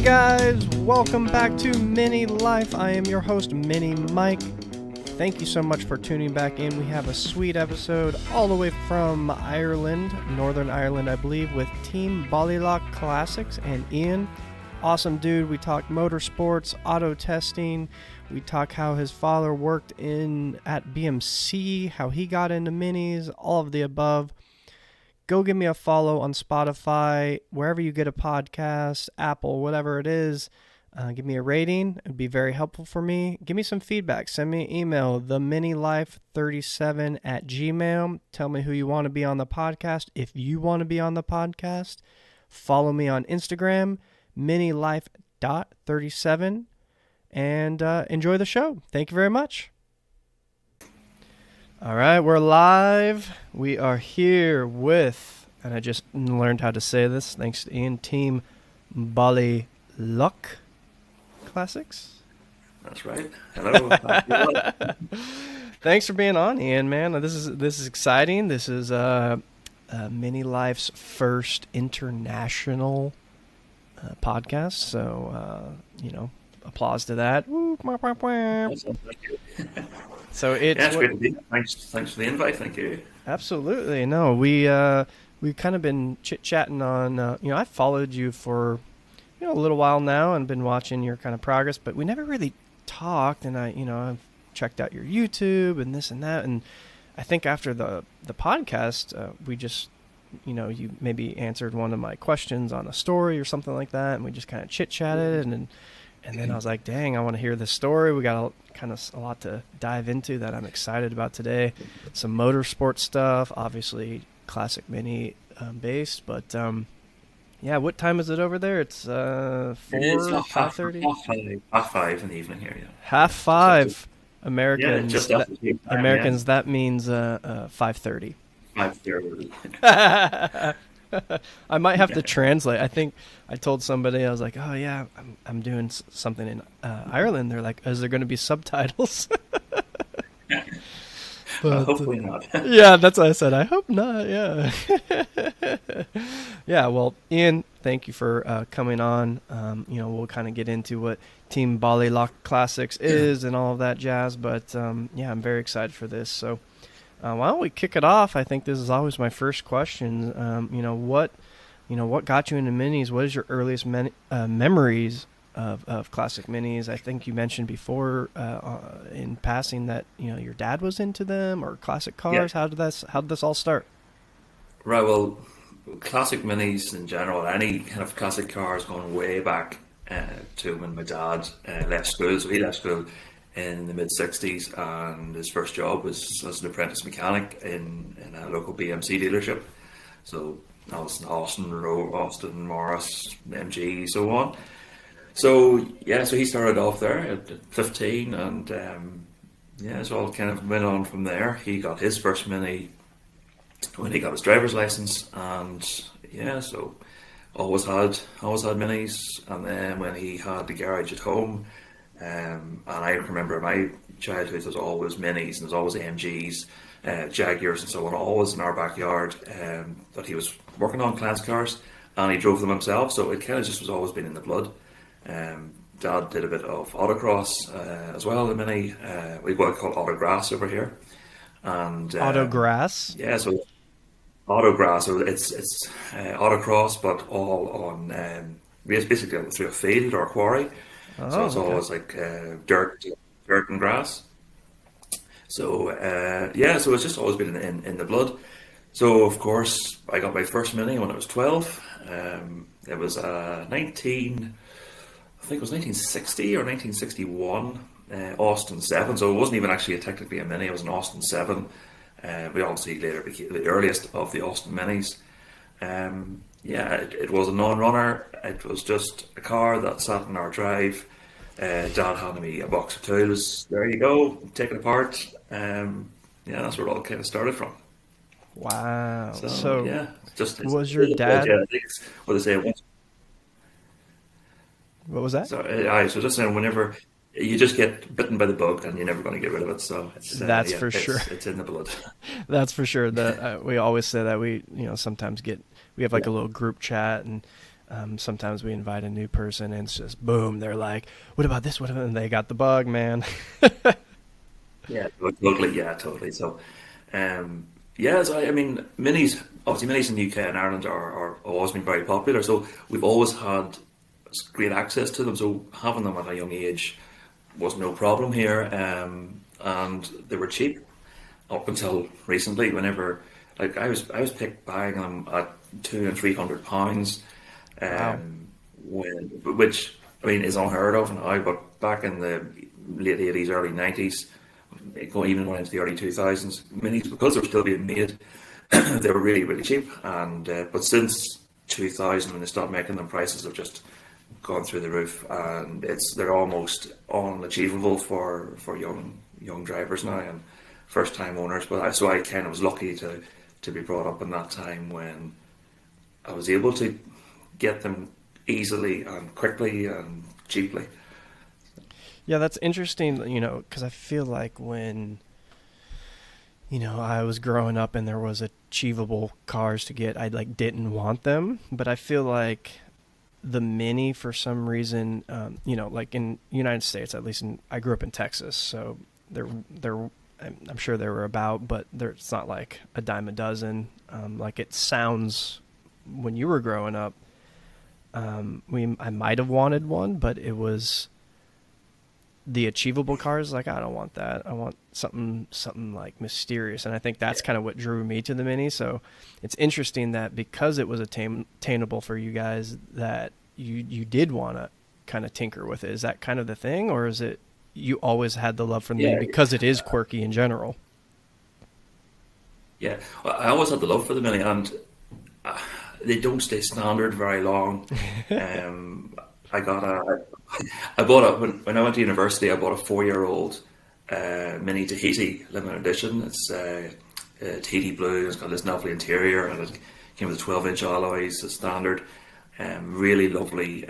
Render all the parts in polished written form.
guys, welcome back to Mini Life. I am your host, Mini Mike. Thank you so much for tuning back in. We have a sweet episode all the way from Ireland, Northern Ireland, I believe, with Team Ballylough Classics and Ian. Awesome dude. We talk motorsports, auto testing. We talk how his father worked at BMC, how he got into minis, all of the above. Go give me a follow on Spotify, wherever you get a podcast, Apple, whatever it is. Give me a rating. It'd be very helpful for me. Give me some feedback. Send me an email, theminilife37@gmail. Tell me who you want to be on the podcast. If you want to be on the podcast, follow me on Instagram, minilife.37, and enjoy the show. Thank you very much. All right, we're live. We are here with, and I just learned how to say this thanks to Ian, Team Ballylough Classics. That's right. Hello. Thanks for being on, Ian, man. This is exciting. This is Mini Life's first international podcast, so applause to that. Woo, wah, wah, wah. Awesome. Thank you. So it's great to be here. Thanks for the invite. Thank you. Absolutely. No, we've kind of been chit-chatting on, I followed you for, a little while now and been watching your kind of progress, but we never really talked, and I've checked out your YouTube and this and that, and I think after the podcast, we just, you maybe answered one of my questions on a story or something like that, and we just kind of chit-chatted, and then I was like, dang, I want to hear this story. We got a lot to dive into that I'm excited about today. Some motorsport stuff, obviously classic mini based, but what time is it over there? It's 5:30? Half five in the evening here, yeah. 5:30 Americans. Just after the time, Americans, that means 5:30. 5:30. I might have to translate. I think I told somebody, I was like, oh yeah, I'm doing something in Ireland. They're like, is there going to be subtitles? But, hopefully not. Yeah, that's what I said. I hope not. Yeah. Yeah. Well, Ian, thank you for coming on. We'll kind of get into what Team Ballylough Classics is and all of that jazz. But I'm very excited for this. So why don't we kick it off? I think this is always my first question. What got you into minis? What is your earliest memories of classic minis? I think you mentioned before in passing that your dad was into them, or classic cars. Yeah. How did this all start? Right, well, classic minis in general, any kind of classic cars going way back to when my dad left school. So he left school in the mid-60s, and his first job was as an apprentice mechanic in a local BMC dealership. So that was in Austin, Morris, MG, so on. So he started off there at 15, and so all kind of went on from there. He got his first mini when he got his driver's license, and so always had minis. And then when he had the garage at home, and I remember my childhood, there was always minis and there was always AMGs, Jaguars and so on, always in our backyard, that he was working on class cars, and he drove them himself, so it kind of just was always been in the blood. Dad did a bit of autocross as well, the mini, we call it autograss over here. And Autograss? Yeah, so autograss, so it's autocross, but all on basically through a field or a quarry. So it's always like dirt and grass. So so it's just always been in the blood. So of course I got my first mini when I was 12. It was 1960 or 1961 Austin 7. So it wasn't even actually technically a mini. It was an Austin 7. We obviously later became the earliest of the Austin minis. It was a non-runner. It was just a car that sat in our drive. Dad handed me a box of tools. There you go, take it apart. That's where it all kind of started from. Wow. Was your dad? I think it's what they say. What was that? So just saying, whenever you just get bitten by the bug and you're never going to get rid of it. So that's for sure. It's in the blood. That's for sure. That we always say that we sometimes we have like a little group chat, and Sometimes we invite a new person and it's just boom, they're like, "What about this? What about?" And they got the bug, man. Yeah, totally. Yeah, totally. So, yeah, so I mean, minis, obviously, minis in the UK and Ireland are always been very popular. So we've always had great access to them. So having them at a young age was no problem here, and they were cheap up until recently. Whenever, like, I was picked buying them at £200 and £300, Wow. um, which I mean is unheard of now. But back in the late '80s, early '90s, even going into the early 2000s, minis, because they were still being made, they were really really cheap. And but since 2000, when they stopped making them, prices have just gone through the roof, and they're almost unachievable for young drivers now and first time owners. But so I kind of was lucky to be brought up in that time when I was able to get them easily and quickly and cheaply. Yeah, that's interesting, because I feel like when, I was growing up and there was achievable cars to get, I like didn't want them, but I feel like the Mini for some reason, like in United States, at least I grew up in Texas, so they're I'm sure they were about, but it's not like a dime a dozen. Like it sounds when you were growing up, I might have wanted one, but it was the achievable cars. Like I don't want that. I want something like mysterious, and I think that's Yeah, kind of what drew me to the Mini. So it's interesting that because it was attainable for you guys, that you did want to kind of tinker with it. Is that kind of the thing, or is it you always had the love for the Mini yeah, because it is quirky in general? yeah. Well, I always had the love for the Mini, and uh, they don't stay standard very long. Um, I got a, I bought a when I went to university. I bought a 4-year-old Mini Tahiti limited edition. It's Tahiti blue. It's got this lovely interior, and it came with 12-inch alloys, a standard. Really lovely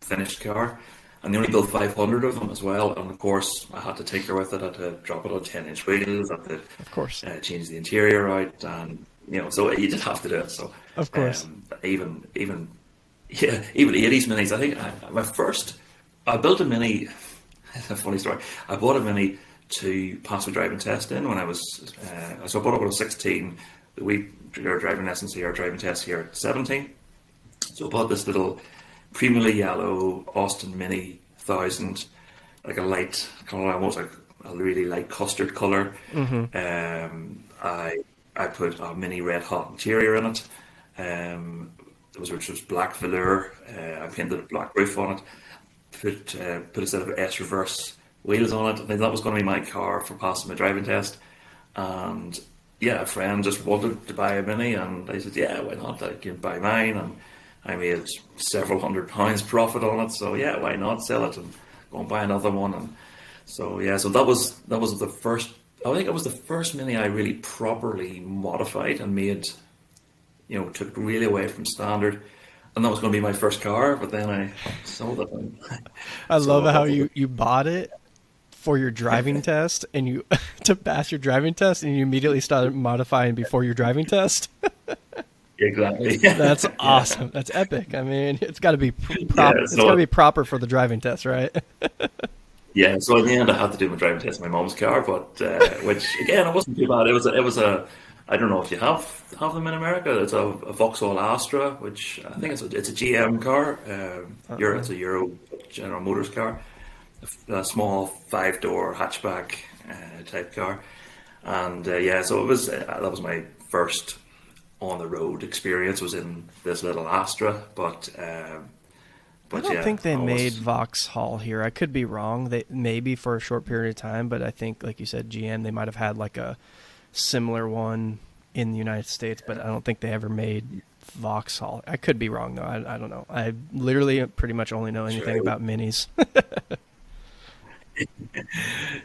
finished car. And they only built 500 of them as well. And of course, I had to tinker with it. I had to drop it on 10-inch wheels. I had Of course, to change the interior out, and so you just have to do it. So of course. even yeah, even 80s minis. I think I built a mini. It's a funny story. I bought a mini to pass my driving test in when I was. So I bought it when I was 16. We did our driving lessons here, our driving test here at 17. So I bought this little creamily yellow Austin Mini 1000, like a light color, almost like a really light custard color. Hmm. I put a mini red hot interior in it. Which was black velour. I painted a black roof on it. Put a set of S reverse wheels on it. I think that was going to be my car for passing my driving test. And yeah, a friend just wanted to buy a Mini, and I said, yeah, why not? I can buy mine, and I made several £100 profit on it. So yeah, why not sell it and go and buy another one? And so yeah, so that was the first. I think it was the first Mini I really properly modified and made. Took it really away from standard, and that was going to be my first car. But then I sold it and I love sold a how couple of you bought it for your driving it. test and you to pass your driving test and you immediately started modifying before your driving test. Exactly. That's Yeah, awesome. That's epic. I mean, it's got to be yeah. prop. It's got to So be proper for the driving test, right? yeah, so in the end, I had to do my driving test in my mom's car, but which again, it wasn't too bad. It was a. I don't know if you have them in America. It's a Vauxhall Astra, which I think it's a GM car. It's Uh-uh. a Euro General Motors car, a small 5-door hatchback type car, and yeah, so it was that was my first on the road experience was in this little Astra, I but don't yeah, think they I made was. Vauxhall here. I could be wrong. They maybe for a short period of time, but I think, like you said, GM they might have had like a similar one in the United States, but I don't think they ever made Vauxhall. I could be wrong though. I don't know. I literally pretty much only know anything Sure. about minis.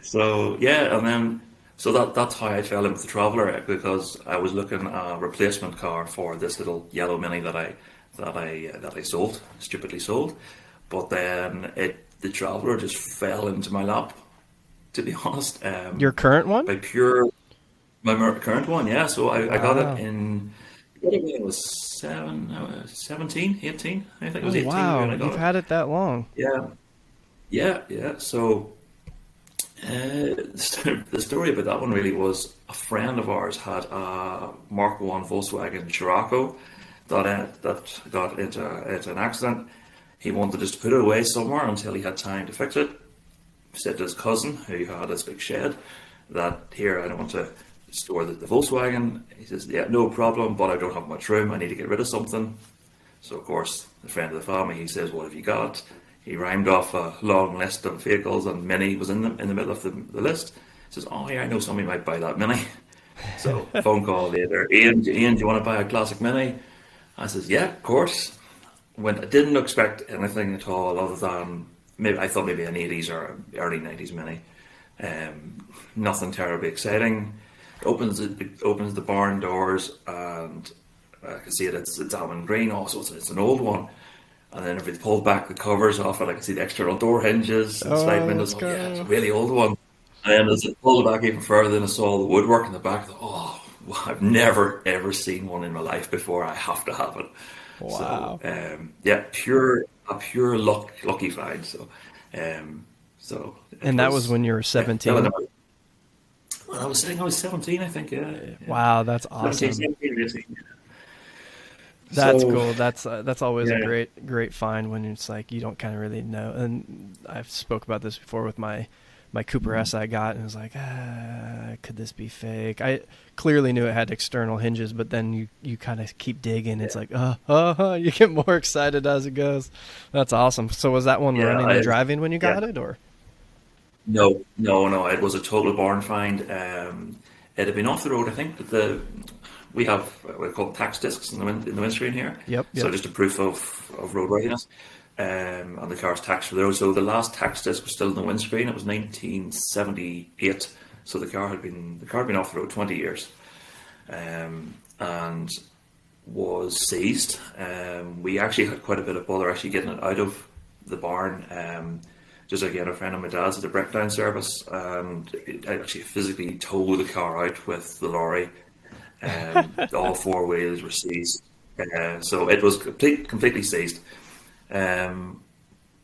So yeah, and then so that's how I fell into the Traveller because I was looking at a replacement car for this little yellow Mini that I sold, stupidly sold. But then the Traveller just fell into my lap, to be honest. Your current one? By pure My current one, yeah. So I got it Wow. in. What did it was 17, 18. I think it Oh was 18 when wow, I you've got it. had it that long. Yeah, yeah, yeah. So the story about that one really was a friend of ours had a Mark One Volkswagen Scirocco that got into an accident. He wanted just to put it away somewhere until he had time to fix it. Said to his cousin, who had this big shed, that here I don't want to store the Volkswagen. He says, "Yeah, no problem, but I don't have much room. I need to get rid of something." So of course, the friend of the family, he says, "What have you got?" He rhymed off a long list of vehicles, and Mini was in the middle of the list. He says, "Oh yeah, I know somebody might buy that Mini." So phone call later, Ian, do you want to buy a classic Mini? I says, "Yeah, of course." I didn't expect anything at all other than maybe I thought maybe an 80s or early 90s Mini. Nothing terribly exciting. Opens the barn doors, and I can see it. It's almond green. Also, it's an old one. And then if we pulled back the covers off it, I can see the external door hinges and slide Oh, windows. let's Oh yeah, it's a go. really old one. And then as it pulled it back even further, then I saw the woodwork in the back. I thought, oh, well, I've never ever seen one in my life before. I have to have it. So Wow. yeah, a pure lucky find. Um, so it And that was was when you were yeah. Well, 17. I was 17, I think. Yeah, yeah. Wow, that's 17, awesome. 17, 18. That's So cool. That's always a yeah, great find when it's like you don't kind of really know. And I've spoke about this before with my Cooper S I got, and it was like, could this be fake? I clearly knew it had external hinges, but then you kind of keep digging. It's yeah, like, you get more excited as it goes. That's awesome. So was that one yeah. running and driving when you Yeah. got it, or? No, no, no. It was a total barn find. It had been off the road. I think that we have what we call tax discs in in the windscreen here. Yep, So yep. just a proof of roadworthiness. And the car's taxed for the road. So the last tax disc was still in the windscreen. It was 1978. So the car had been off the road 20 years, and was seized. We actually had quite a bit of bother actually getting it out of the barn. Just again, a friend of my dad's at a breakdown service, and I actually physically towed the car out with the lorry. All four wheels were seized, so it was completely seized. Um,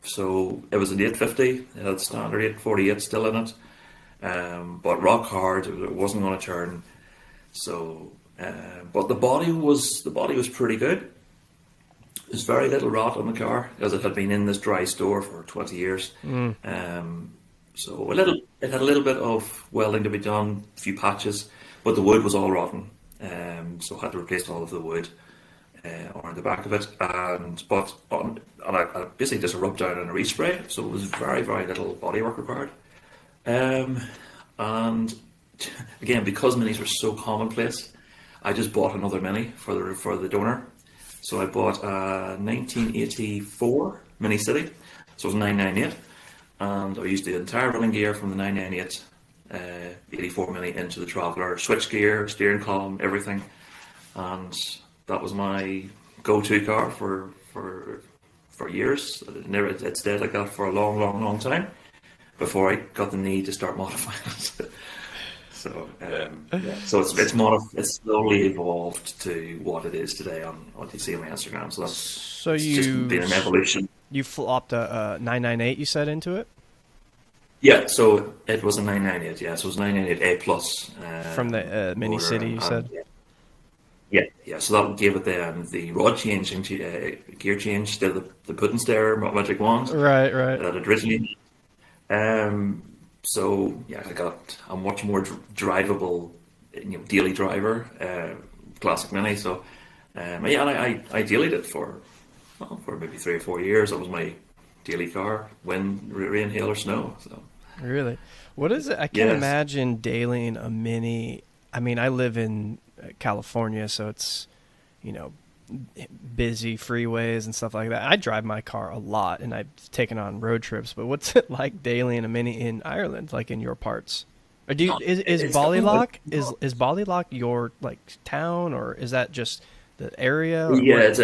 so it was an 850. It had standard 848 still in it, but rock hard. It wasn't going to turn. So, but the body was pretty good. There's very little rot on the car as it had been in this dry store for 20 years. Mm. So it had a little bit of welding to be done, a few patches, but the wood was all rotten. So I had to replace all of the wood on the back of it, and I basically just rubbed down on a respray, so it was very little bodywork required. Um, and again, because minis were so commonplace, I just bought another mini for the donor. So I bought a 1984 Mini City, so it was 998, and I used the entire running gear from the 998 84 Mini into the Traveller, switch gear, steering column, everything, and that was my go-to car for years. It stayed like that for a long time before I got the need to start modifying it. So yeah, so it's slowly evolved to what it is today on what you see on my Instagram. So So it's just been an evolution. you flopped a 998 you said into it Yeah, so it was a 998. Yeah, so it was 998 A plus from the Mini motor, City you said. yeah, yeah. So that gave it the rod change into gear change, the put and stare magic wand Right, right. that it originally. Um, so yeah, I got a much more drivable, daily driver, classic mini. So yeah, and I dailied it for maybe 3 or 4 years. That was my daily car, wind, rain, hail, or snow. So Really? What is it? I can't yes, imagine dailying a Mini. I mean, I live in California, so it's, you know, busy freeways and stuff like that. I drive my car a lot, and I've taken on road trips. But what's it like dailying a Mini in Ireland, like in your parts? Or is it's definitely. Ballylough is Ballylough your like town, or is that just the area, or Yeah, where? it's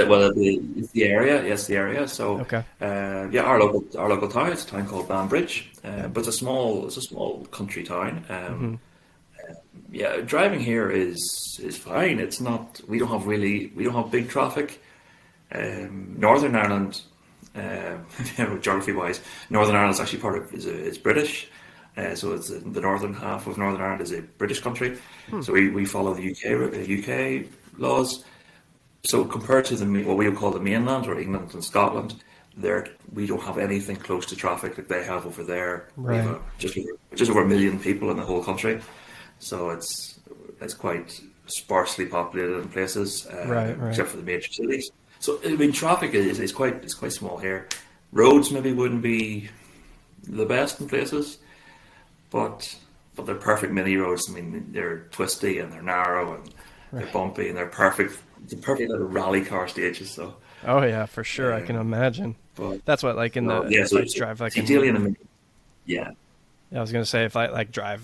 the area. Yes, the area. So, Okay. yeah, our local town. It's a town called Banbridge, Yep. but it's a small country town. Hmm. Yeah, driving here is fine. It's not. We don't have big traffic. Northern Ireland, geography wise, Northern Ireland is actually part of is British. So it's the northern half of Northern Ireland is a British country. So we follow the UK laws. So compared to what we would call the mainland or England and Scotland, there we don't have anything close to traffic like they have over there. We have Right. just over 1 million people in the whole country, so it's quite sparsely populated in places, Right. Right. except for the major cities. So I mean, traffic is quite small here. Roads maybe wouldn't be the best in places, but they're perfect mini roads. I mean, they're twisty and they're narrow and they're Right. bumpy and they're perfect. The perfect little rally car stages. So, Oh yeah, for sure. I can um, imagine. but That's what like in no, the yeah. if So I it's, drive like it's ideally in a mini. Yeah, I was gonna say if I like drive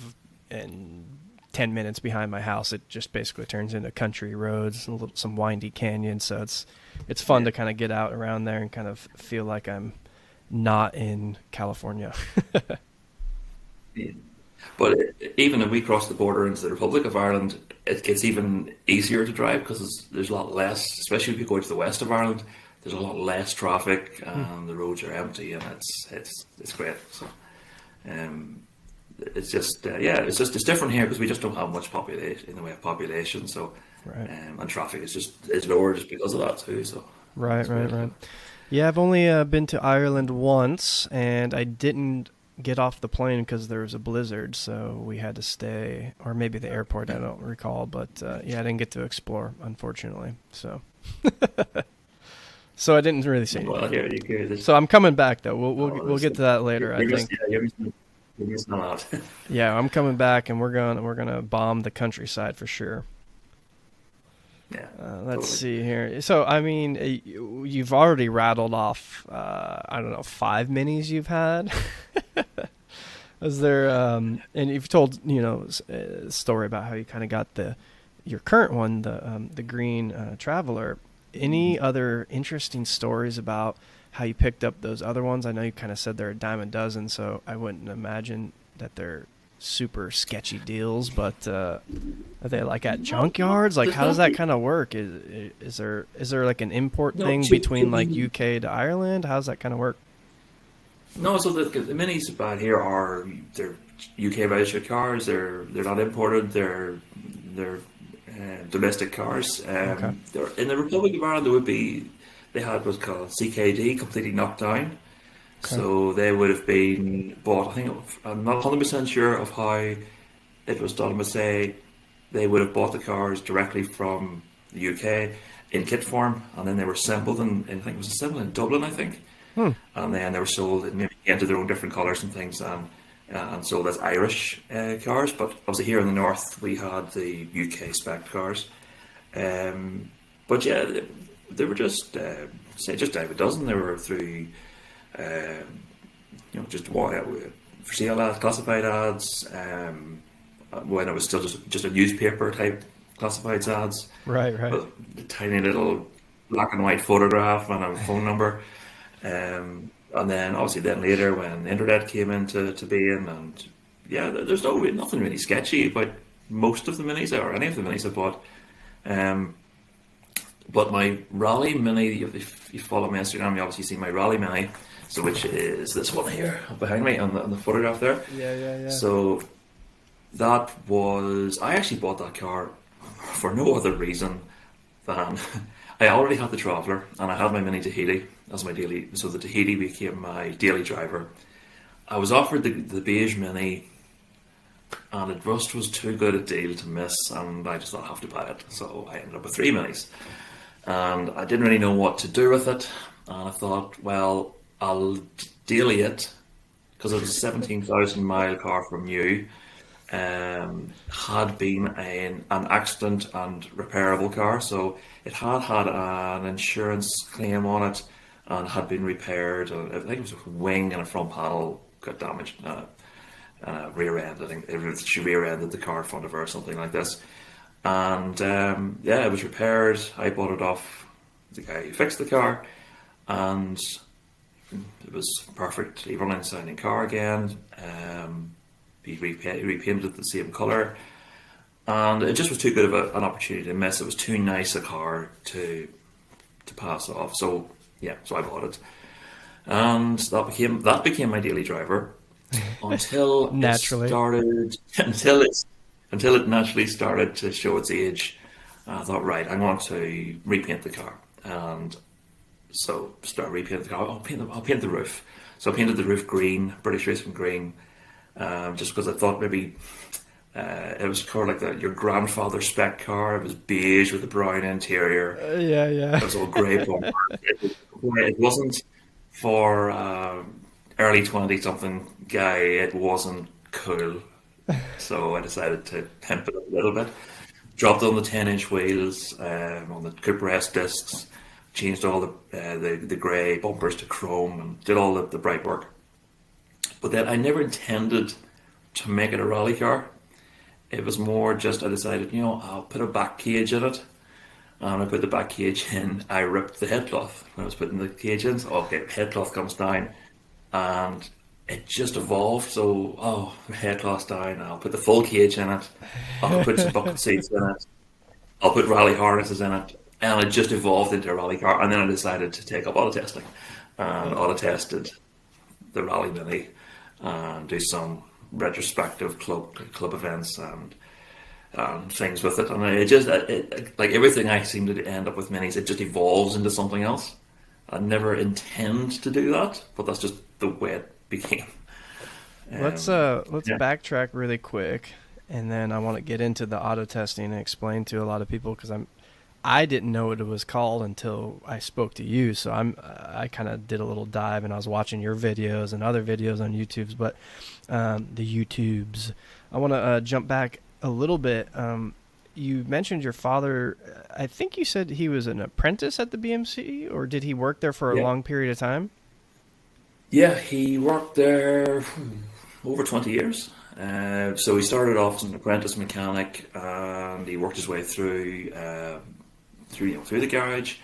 in 10 minutes behind my house, it just basically turns into country roads, some windy canyons. So it's fun yeah. to kind of get out around there and kind of feel like I'm not in California. Yeah. But even if we cross the border into the Republic of Ireland, it gets even easier to drive because there's a lot less, especially if you go to the west of Ireland, there's a lot less traffic and the roads are empty and it's great. So um, it's just it's different here because we just don't have much population in the way of population. So Right. and traffic is lower just because of that too. So Right, it's right, great. right. Yeah, I've only been to Ireland once, and I didn't get off the plane because there was a blizzard, so we had to stay, or maybe the airport. I don't recall, but yeah, I didn't get to explore, unfortunately. So, so I didn't really see Well, anything. you're So I'm coming back though. oh, We'll get to that later, I think. you're missing a lot. Yeah, I'm coming back, and we're gonna bomb the countryside for sure. Yeah, Let's totally. see here. So, I mean, you've already rattled off, I don't know, 5 minis you've had. Is there, and you've told, a story about how you kind of got your current one, the green Traveler. Any other interesting stories about how you picked up those other ones? I know you kind of said they're a dime a dozen, so I wouldn't imagine that they're super sketchy deals, but are they like at junkyards? Like, There's how does that nothing. kind of work? Is there like an import No, thing between like UK to Ireland? How's that kind of work? no. So the minis bad here are they're UK registered cars. They're not imported. They're domestic cars. Okay. They're, in the Republic of Ireland, there would be they had what's called CKD, completely knocked down. Okay. So they would have been bought. I'm not 100% sure of how it was done, but say they would have bought the cars directly from the UK in kit form, and then they were assembled I think it was assembled in Dublin, I think, Hmm. and then they were sold in maybe into their own different colours and things, and sold as Irish cars. But obviously here in the north, we had the UK spec cars. But yeah, they were just say just a dozen. They were through just for sale ads, classified ads. When it was still just a newspaper type classifieds ads Right. Right. with a tiny little black and white photograph and a phone number. And then obviously then later when the internet came into to being, and yeah, there's nothing really sketchy about most of the minis or any of the minis I bought. Um, but my Raleigh Mini, if you follow me on Instagram, you obviously see my Raleigh Mini, so which is this one here behind me on the photograph there. Yeah. Yeah. Yeah. So I actually bought that car for no other reason than I already had the Traveller and I had my Mini Tahiti as my daily, so the Tahiti became my daily driver. I was offered the beige Mini and it just was too good a deal to miss, and I just thought I have to buy it. So I ended up with 3 minis and I didn't really know what to do with it. And I thought, well, I'll daily it because it was a 17,000 mile car from new. Had been an accident and repairable car, so it had an insurance claim on it and had been repaired. I think it was a wing and a front panel got damaged. Rear end, I think she rear ended the car in front of her or something like this. And yeah, it was repaired. I bought it off the guy who fixed the car, and it was perfectly running sounding car again. He repainted it the same colour, and it just was too good of an opportunity to miss. It was too nice a car to pass off. So yeah, so I bought it, and that became my daily driver until it Naturally. started until it naturally started to show its age. I thought, right, I want to repaint the car, and so start repainting the car. I'll paint the roof. So I painted the roof green, British Racing green, just because I thought maybe it was kind of like your grandfather's spec car. It was beige with a brown interior. Yeah, yeah. It was all grey bumper. It wasn't for early 20 something guy. It wasn't cool. So I decided to pimp it a little bit. Dropped on the 10-inch wheels, on the Cooper S discs, changed all the grey bumpers to chrome, and did all the bright work. But then I never intended to make it a rally car. It was more just I decided, I'll put a back cage in it. And I put the back cage in. I ripped the headcloth when I was putting the cage in. So, okay, headcloth comes down, and it just evolved. So, the headcloth's down. I'll put the full cage in it. I'll put some bucket seats in it. I'll put rally harnesses in it, and it just evolved into a rally car. And then I decided to take up auto testing, and auto tested the Rally Mini, and do some retrospective club events and things with it. And like everything I seem to end up with minis, it just evolves into something else. I never intend to do that, but that's just the way it became. Let's Yeah, backtrack really quick, and then I want to get into the auto testing and explain to a lot of people because I didn't know what it was called until I spoke to you. So I kind of did a little dive, and I was watching your videos and other videos on YouTube's, but the YouTubes. I want to jump back a little bit. You mentioned your father. I think you said he was an apprentice at the BMC, or did he work there for a yeah, long period of time? yeah. He worked there over 20 years. So he started off as an apprentice mechanic, and he worked his way through the garage.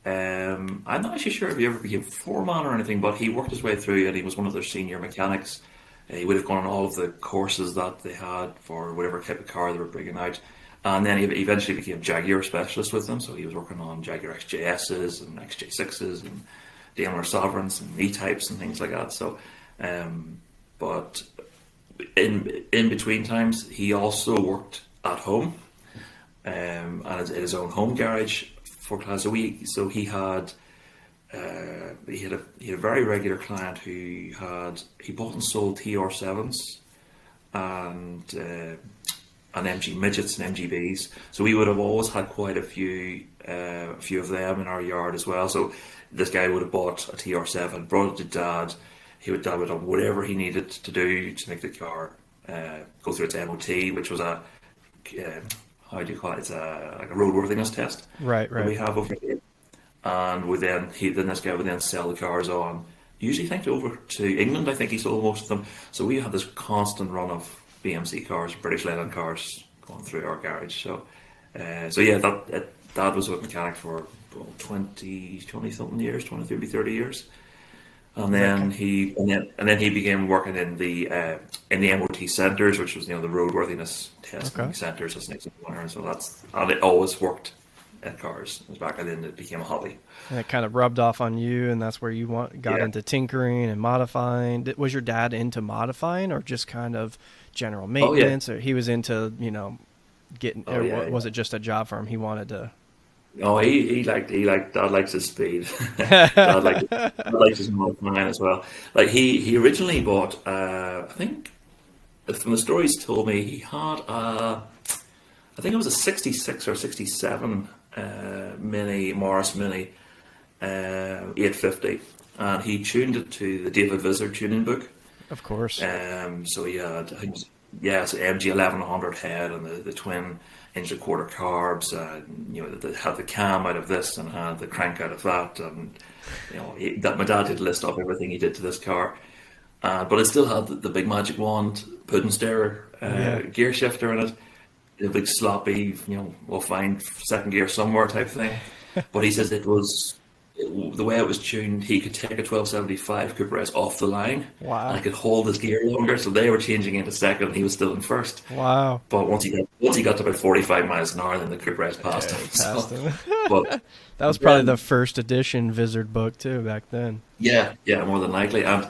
I'm not actually sure if he ever became foreman or anything, but he worked his way through, and he was one of their senior mechanics. He would have gone on all of the courses that they had for whatever type of car they were bringing out. And then he eventually became Jaguar specialist with them, so he was working on Jaguar XJSs and XJ6s and Daimler Sovereigns and E-types and things like that. So, but in between times, he also worked at home, and in his own home garage for class. So he had a very regular client he bought and sold TR7s and MG midgets and MGBs. So we would have always had quite a few of them in our yard as well. So this guy would have bought a TR7, brought it to dad. Dad would have done whatever he needed to do to make the car go through its MOT, which was how do you call it? It's like a roadworthiness test Right, that we right. have over here. And this guy would then sell the cars on. Usually, I think over to England. I think he sold most of them. So we had this constant run of BMC cars, British Leyland cars, going through our garage. So yeah, Dad was a mechanic for 20 something years, 20, maybe 30 years. And Is that then he began working in the MOT centres, which was the roadworthiness testing okay? centres as an example. And so and it always worked at cars. It was back, and then it became a hobby. And it kind of rubbed off on you, and that's where you got Yeah. into tinkering and modifying. Was your dad into modifying, or just kind of general Oh yeah. maintenance, or he was into getting, Oh or yeah. Yeah. was it just a job for him? He wanted to. Oh, he liked Dad likes his speed. Dad likes his modifying as well. Like he originally bought. I think from the stories told me he had I think it was a '66 or '67 Mini Morris Mini 850, and he tuned it to the David Vizard tuning book. Of course. So he had, I think, yeah, so MG 1100 head and the twin inch and quarter carbs. They had the cam out of this and had the crank out of that, and that my dad did list off everything he did to this car. But it still had the big magic wand, pudding stirrer, Yeah. gear shifter in it, the big sloppy, we'll find second gear somewhere type thing. But he says the way it was tuned, he could take a 1275 Cooper S off the line, and Wow. it could hold his gear longer. So they were changing into second, and he was still in first. Wow. But once he got to about 45 miles an hour, then the Cooper S passed Yeah, him. he passed So, him. but That was probably the then, first edition Vizard book too back then. yeah, more than likely. And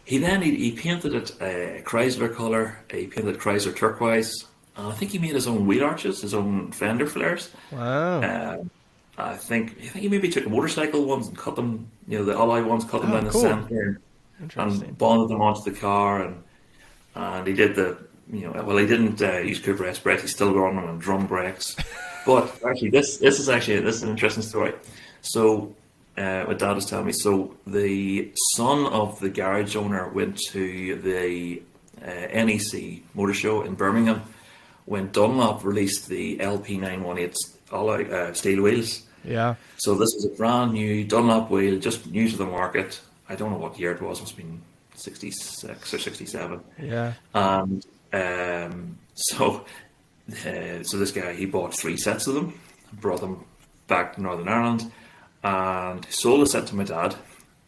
he painted it a Chrysler color. He painted Chrysler turquoise. And I think he made his own wheel arches, his own fender flares. Wow. Um, I think he maybe took motorcycle ones and cut them, the alloy ones, cut them Oh, down the cool. center and Interesting. bonded them onto the car. And he did well, he didn't use Cooper S brakes. He still run them on drum brakes. But actually, this is an interesting story. So, my dad was telling me. So the son of the garage owner went to the NEC Motor Show in Birmingham when Dunlop released the LP 918 alloy steel wheels. Yeah. So this was a brand new Dunlop wheel, just new to the market. I don't know what year it was. It must have been 66 or 67. Yeah. And so this guy, he bought 3 sets of them, brought them back to Northern Ireland, and he sold a set to my dad,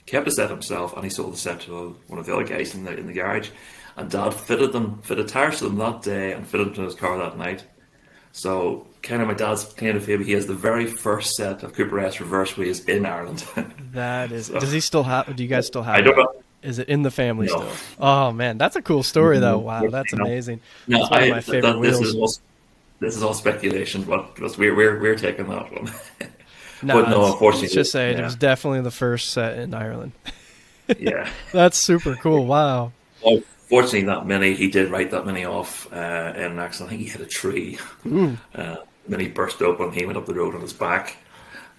kept a set himself, and he sold the set to one of the other guys in the garage. And Dad fitted tires to them that day, and fitted them to his car that night. So kind of my dad's claim to fame, he has the very first set of Cooper S reverse wheels in Ireland. That is. So, Does he still have? Do you guys still I have don't that? know. Is it in the family No, still? Oh man, that's a cool story though. Wow, that's no, amazing. no. That's one of my favorite wheels. This is all speculation, but we're taking that one. But Nah, no, let's unfortunately, just say it yeah, was definitely the first set in Ireland. yeah. That's super cool. Wow. Well, fortunately, that Mini, he did write that Mini off in an accident. I think he hit a tree. Ooh. Mini burst open. He went up the road on his back.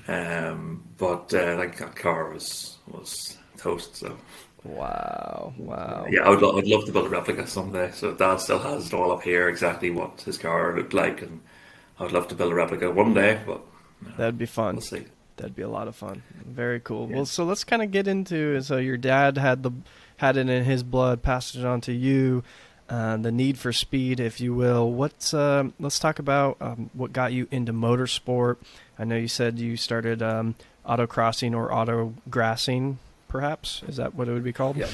But that car was toast. So Wow. Wow. yeah, I'd love to build a replica someday. So Dad still has it all up here, exactly what his car looked like, and I would love to build a replica one day, but That'd be fun. we'll see. That'd be a lot of fun. Very cool. Yeah. Well, so let's kind of get into. So your dad had it in his blood, passed it on to you. The need for speed, if you will. Let's talk about what got you into motorsport. I know you said you started autocrossing or autograssing, perhaps. Is that what it would be called? Yeah,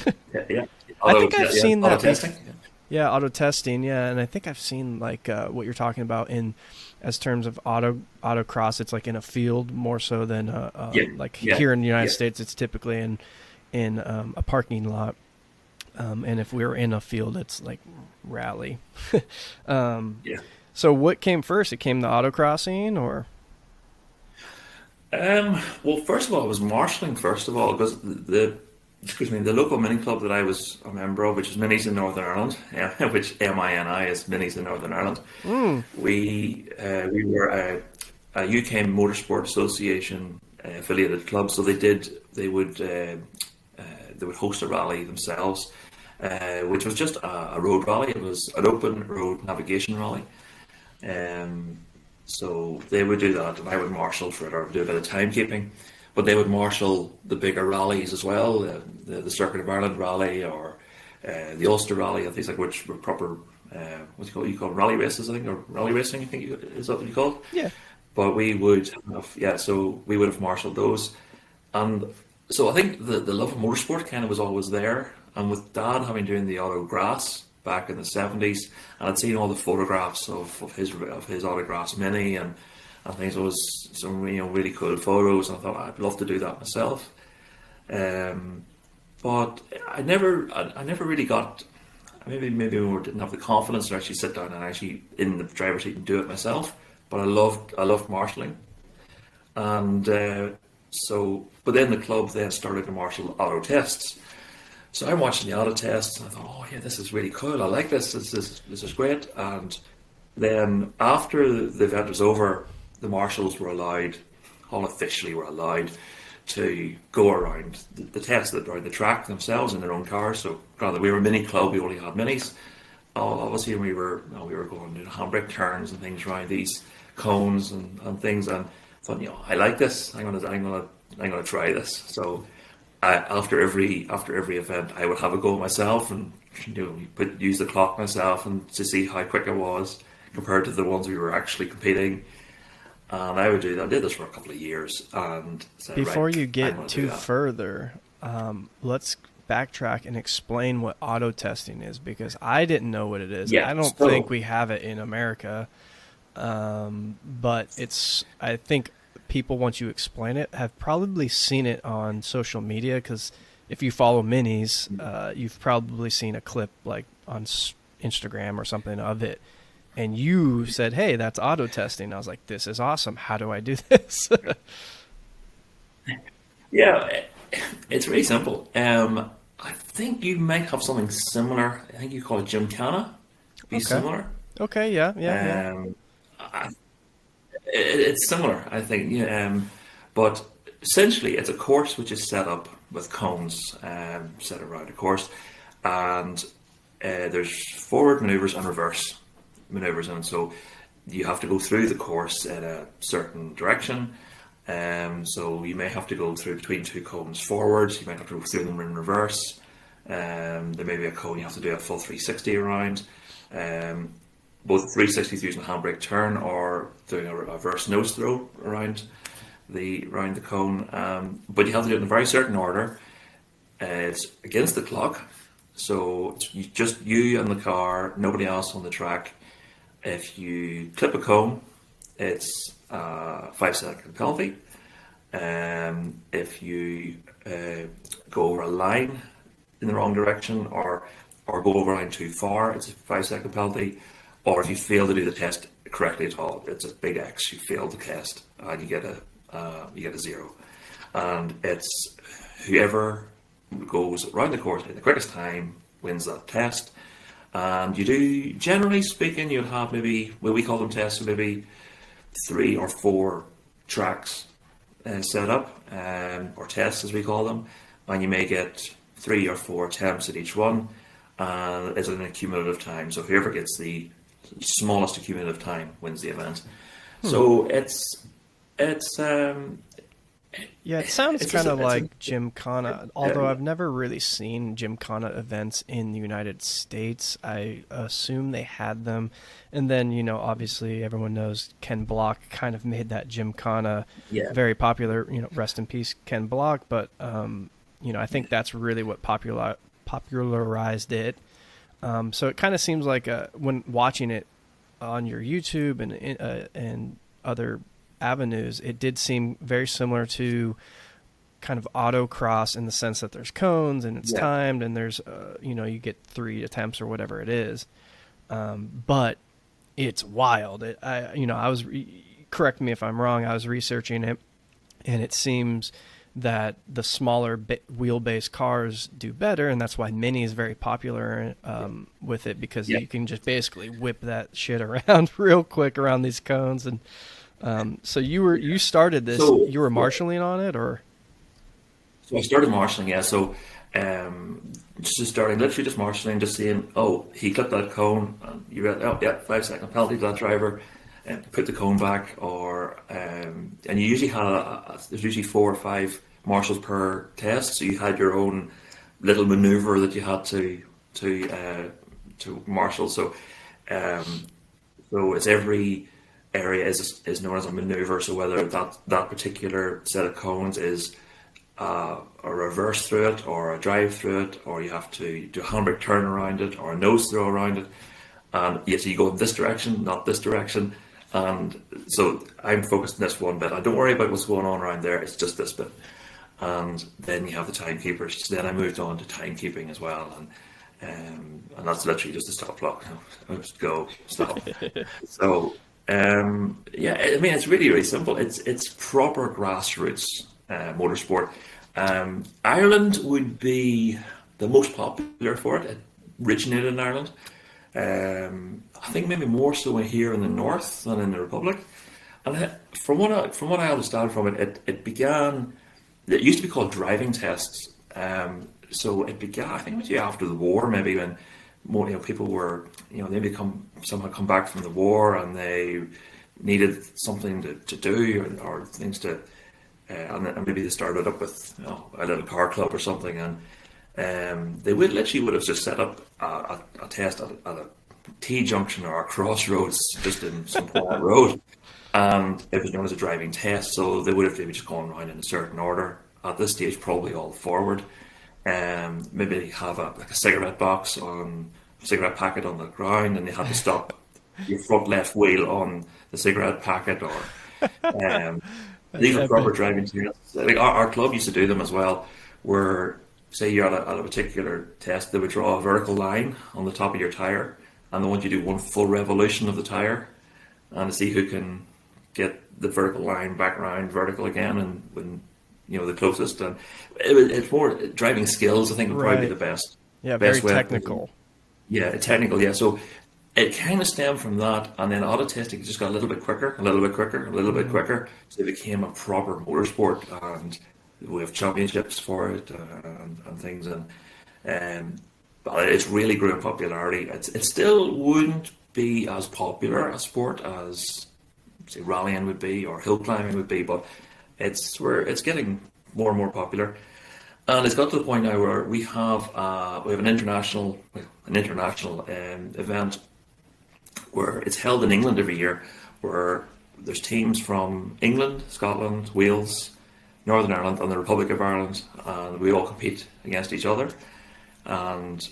yeah. I think I've seen Auto that. testing. Yeah, auto testing. Yeah, and I think I've seen like what you're talking about in as terms of autocross. It's like in a field more so than Yeah, like yeah, here in the United yeah. States. It's typically in a parking lot. And if we're in a field, it's like rally. um, Yeah. so what came first? It came the autocrossing, or Well, first of all, it was marshalling. First of all, because the local mini club that I was a member of, which is Minis in Northern Ireland, which MINI is Minis in Northern Ireland. We were a UK Motorsport Association affiliated club, so they would host a rally themselves, which was just a road rally. It was an open road navigation rally. So they would do that, and I would marshal for it or do a bit of timekeeping. But they would marshal the bigger rallies as well, the Circuit of Ireland rally or the Ulster rally, and things like which were proper, what do you call them, rally races, I think, or rally racing, I think is that what you call it? yeah, But we would so we would have marshalled those. And so I think the love of motorsport kind of was always there. And with Dad having doing the auto grass back in the 70s, and I'd seen all the photographs of his autographs mini and things. It was some really cool photos, and I thought I'd love to do that myself. But I never really got, maybe we didn't have the confidence to actually sit down and actually in the driver's seat and do it myself. But I loved marshalling, and but then the club then started to marshal auto tests. So I'm watching the auto tests, and I thought, oh yeah, this is really cool. I like this. This is great. And then after the event was over, the marshals were allowed, unofficially were allowed, to go around the test around the track themselves in their own cars. So granted, we were a mini club, we only had minis. Obviously, we were going to handbrake turns and things around these cones and things, and I thought, I like this. I'm gonna try this. So after every event, I would have a go myself and use the clock myself and to see how quick I was compared to the ones we were actually competing. And I would do that. I did this for a couple of years and said, right, Before you I'm get going to do too that. further, let's backtrack and explain what auto testing is because I didn't know what it is. Yeah. I don't think So we have it in America, but I think people, once you explain it, have probably seen it on social media because if you follow minis, you've probably seen a clip like on Instagram or something of it. And you said, "Hey, that's auto testing." I was like, "This is awesome. How do I do this?" yeah, it's really simple. I think you might have something similar. I think you call it Gymkhana. Be Okay. similar. Okay. Yeah. Yeah. Yeah. Um, I, it's similar, I think. Yeah, but essentially, it's a course which is set up with cones set around the course, and there's forward maneuvers and reverse maneuvers, and so you have to go through the course in a certain direction. So you may have to go through between two cones forwards. You might have to go through them in reverse. There may be a cone you have to do a full 360 around. Um, Both 360 using a handbrake turn or doing a reverse nose throw around the cone. But you have to do it in a very certain order. It's against the clock, so it's just you and the car, nobody else on the track. If you clip a cone, it's a 5 second penalty. If you go over a line in the wrong direction or go over a line too far, it's a 5 second penalty. Or if you fail to do the test correctly at all, it's a big X. You failed the test and you get a zero. And it's whoever goes around the course in the quickest time wins that test. And you do, generally speaking, you'll have maybe, well, we call them tests, so maybe 3 or 4 tracks set up, or tests as we call them, and you may get 3 or 4 attempts at each one, and it's an accumulative time. So whoever gets the smallest accumulative time wins the event. So it's Yeah, it sounds it's just kind of it's a like Gymkhana, although I've never really seen Gymkhana events in the United States. I assume they had them. And then, obviously everyone knows Ken Block kind of made that Gymkhana yeah. very popular, rest in peace, Ken Block. But, I think that's really what popularized it. So it kind of seems like when watching it on your YouTube and other avenues, it did seem very similar to kind of autocross in the sense that there's cones and it's Yeah. timed and there's you get 3 attempts or whatever it is, but it's wild. Correct me if I'm wrong. I was researching it, and it seems that the smaller wheelbase cars do better, and that's why Mini is very popular with it because Yeah. you can just basically whip that shit around real quick around these cones. And so you started this. So You were marshalling on it, or So I started marshalling, yeah. So just starting, literally just marshalling, just seeing, oh, he clipped that cone, and you read, oh, yeah, 5 second penalty to that driver, and put the cone back, or and you usually had there's usually 4 or 5 marshals per test, so you had your own little maneuver that you had to marshal. Um, so it's every area is known as a maneuver. So whether that particular set of cones is a reverse through it, or a drive through it, or you have to do a handbrake turn around it, or a nose throw around it. And yes, you go in this direction, not this direction. And so I'm focused on this one bit. I don't worry about what's going on around there. It's just this bit. And then you have the timekeepers. So then I moved on to timekeeping as well, and that's literally just a stop clock. Just go, stop. So yeah, I mean it's really really simple. It's proper grassroots motorsport. Ireland would be the most popular for it. It originated in Ireland. I think maybe more so here in the north than in the Republic. And from what I understand from it, it began. It used to be called driving tests. So it began. I think maybe after the war, maybe when more people were maybe somehow come back from the war and they needed something to do or things to. And maybe they started up with a little car club or something, and they would have just set up a test at a T junction or a crossroads just in some quiet road, and it was known as a driving test. So they would have maybe just gone around in a certain order. At this stage, probably all forward. Maybe have like a cigarette box on cigarette packet on the ground, and you had to stop your front left wheel on the cigarette packet, or That's these are proper epic. driving tests. Like our club used to do them as well, where say you're at a particular test, they would draw a vertical line on the top of your tire, and they want you to do one full revolution of the tire, and to see who can get the vertical line back around vertical again, and when the closest. And it's more driving skills. I think would probably be Right. the Yeah, very best way of putting it. technical. Yeah, technical. Yeah, so it kind of stemmed from that, and then auto testing just got a little bit quicker, a little bit quicker, a little bit Hmm. quicker. So it became a proper motorsport, and we have championships for it and things, um, but it's really grew in popularity. It still wouldn't be as popular a sport as say rallying would be or hill climbing would be, but it's getting more and more popular. And it's got to the point now where we have an international event where it's held in England every year, where there's teams from England, Scotland, Wales, Northern Ireland, and the Republic of Ireland, and we all compete against each other. And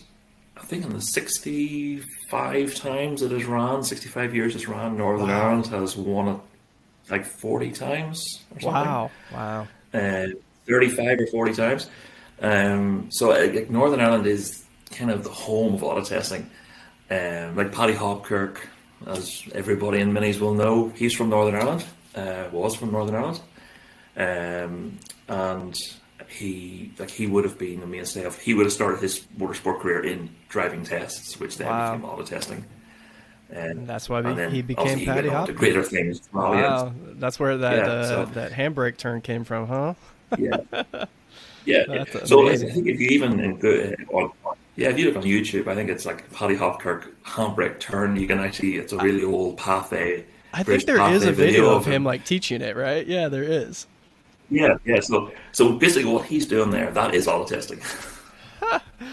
I think in the 65 times it has ran, 65 years it's ran, Northern Wow. Ireland has won it like 40 times or something, Wow. Wow. uh, 35 or 40 times. So like Northern Ireland is kind of the home of auto testing. Like Paddy Hopkirk, as everybody in minis will know, he's from Northern Ireland, was from Northern Ireland, and he would have been the mainstay of. He would have started his motorsport career in driving tests, which then Wow. became auto testing, And and that's why and he then became obviously he Paddy went on to Hopkirk. greater things. Rally and Wow. That's where yeah, so that handbrake turn came from, huh? yeah, yeah. That's So like, I amazing. think if you even yeah, if you look on YouTube, I think it's like Paddy Hopkirk handbrake turn. You can actually, it's a really old pathway, I think British there is pathway a video video of of him him. like teaching it, right? Yeah, there is. Yeah, yeah. So basically, what he's doing there, that is auto testing.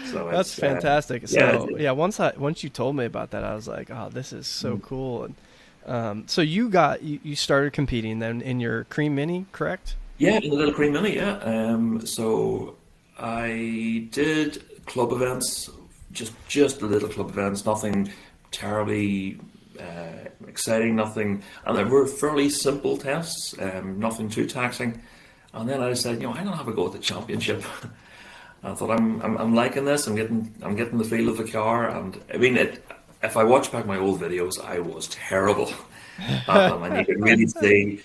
So That's it's fantastic. yeah, So yeah, once you told me about that, I was like, oh, this is so cool. And so you started competing then in your cream mini, correct? yeah, in the little cream mini. Yeah. So I did club events, just the little club events, nothing terribly exciting, nothing, and they were fairly simple tests, nothing too taxing. And then I decided, I'm gonna have a go at the championship. I thought I'm liking this. I'm getting the feel of the car, and I mean it. If I watch back my old videos, I was terrible at them, and you can really see,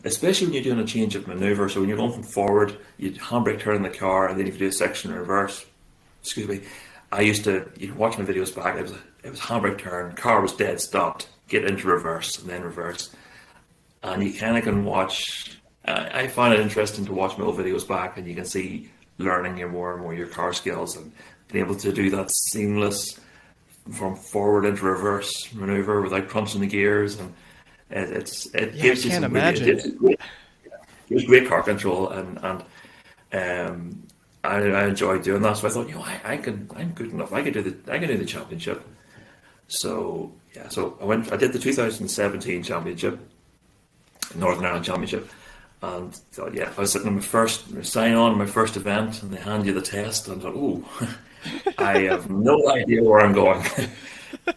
especially when you're doing a change of maneuver. So when you're going from forward, you handbrake turn in the car, and then if you do a section in reverse, excuse me, you can watch my videos back. It was handbrake turn, car was dead stopped, get into reverse, and then reverse, and you kind of can watch. I find it interesting to watch my old videos back, and you can see learning your more and more your car skills and being able to do that seamless from forward into reverse maneuver without crunching the gears, and it Yeah, I gives you can't some really imagine. it gives great car control, and I enjoy doing that. So I thought, I'm good enough. I can do the championship. So yeah, so I did the 2017 championship, Northern Ireland Championship. And thought, yeah, I was sitting on my first sign on my first event, and they hand you the test, and I thought, oh, I have no idea where I'm going.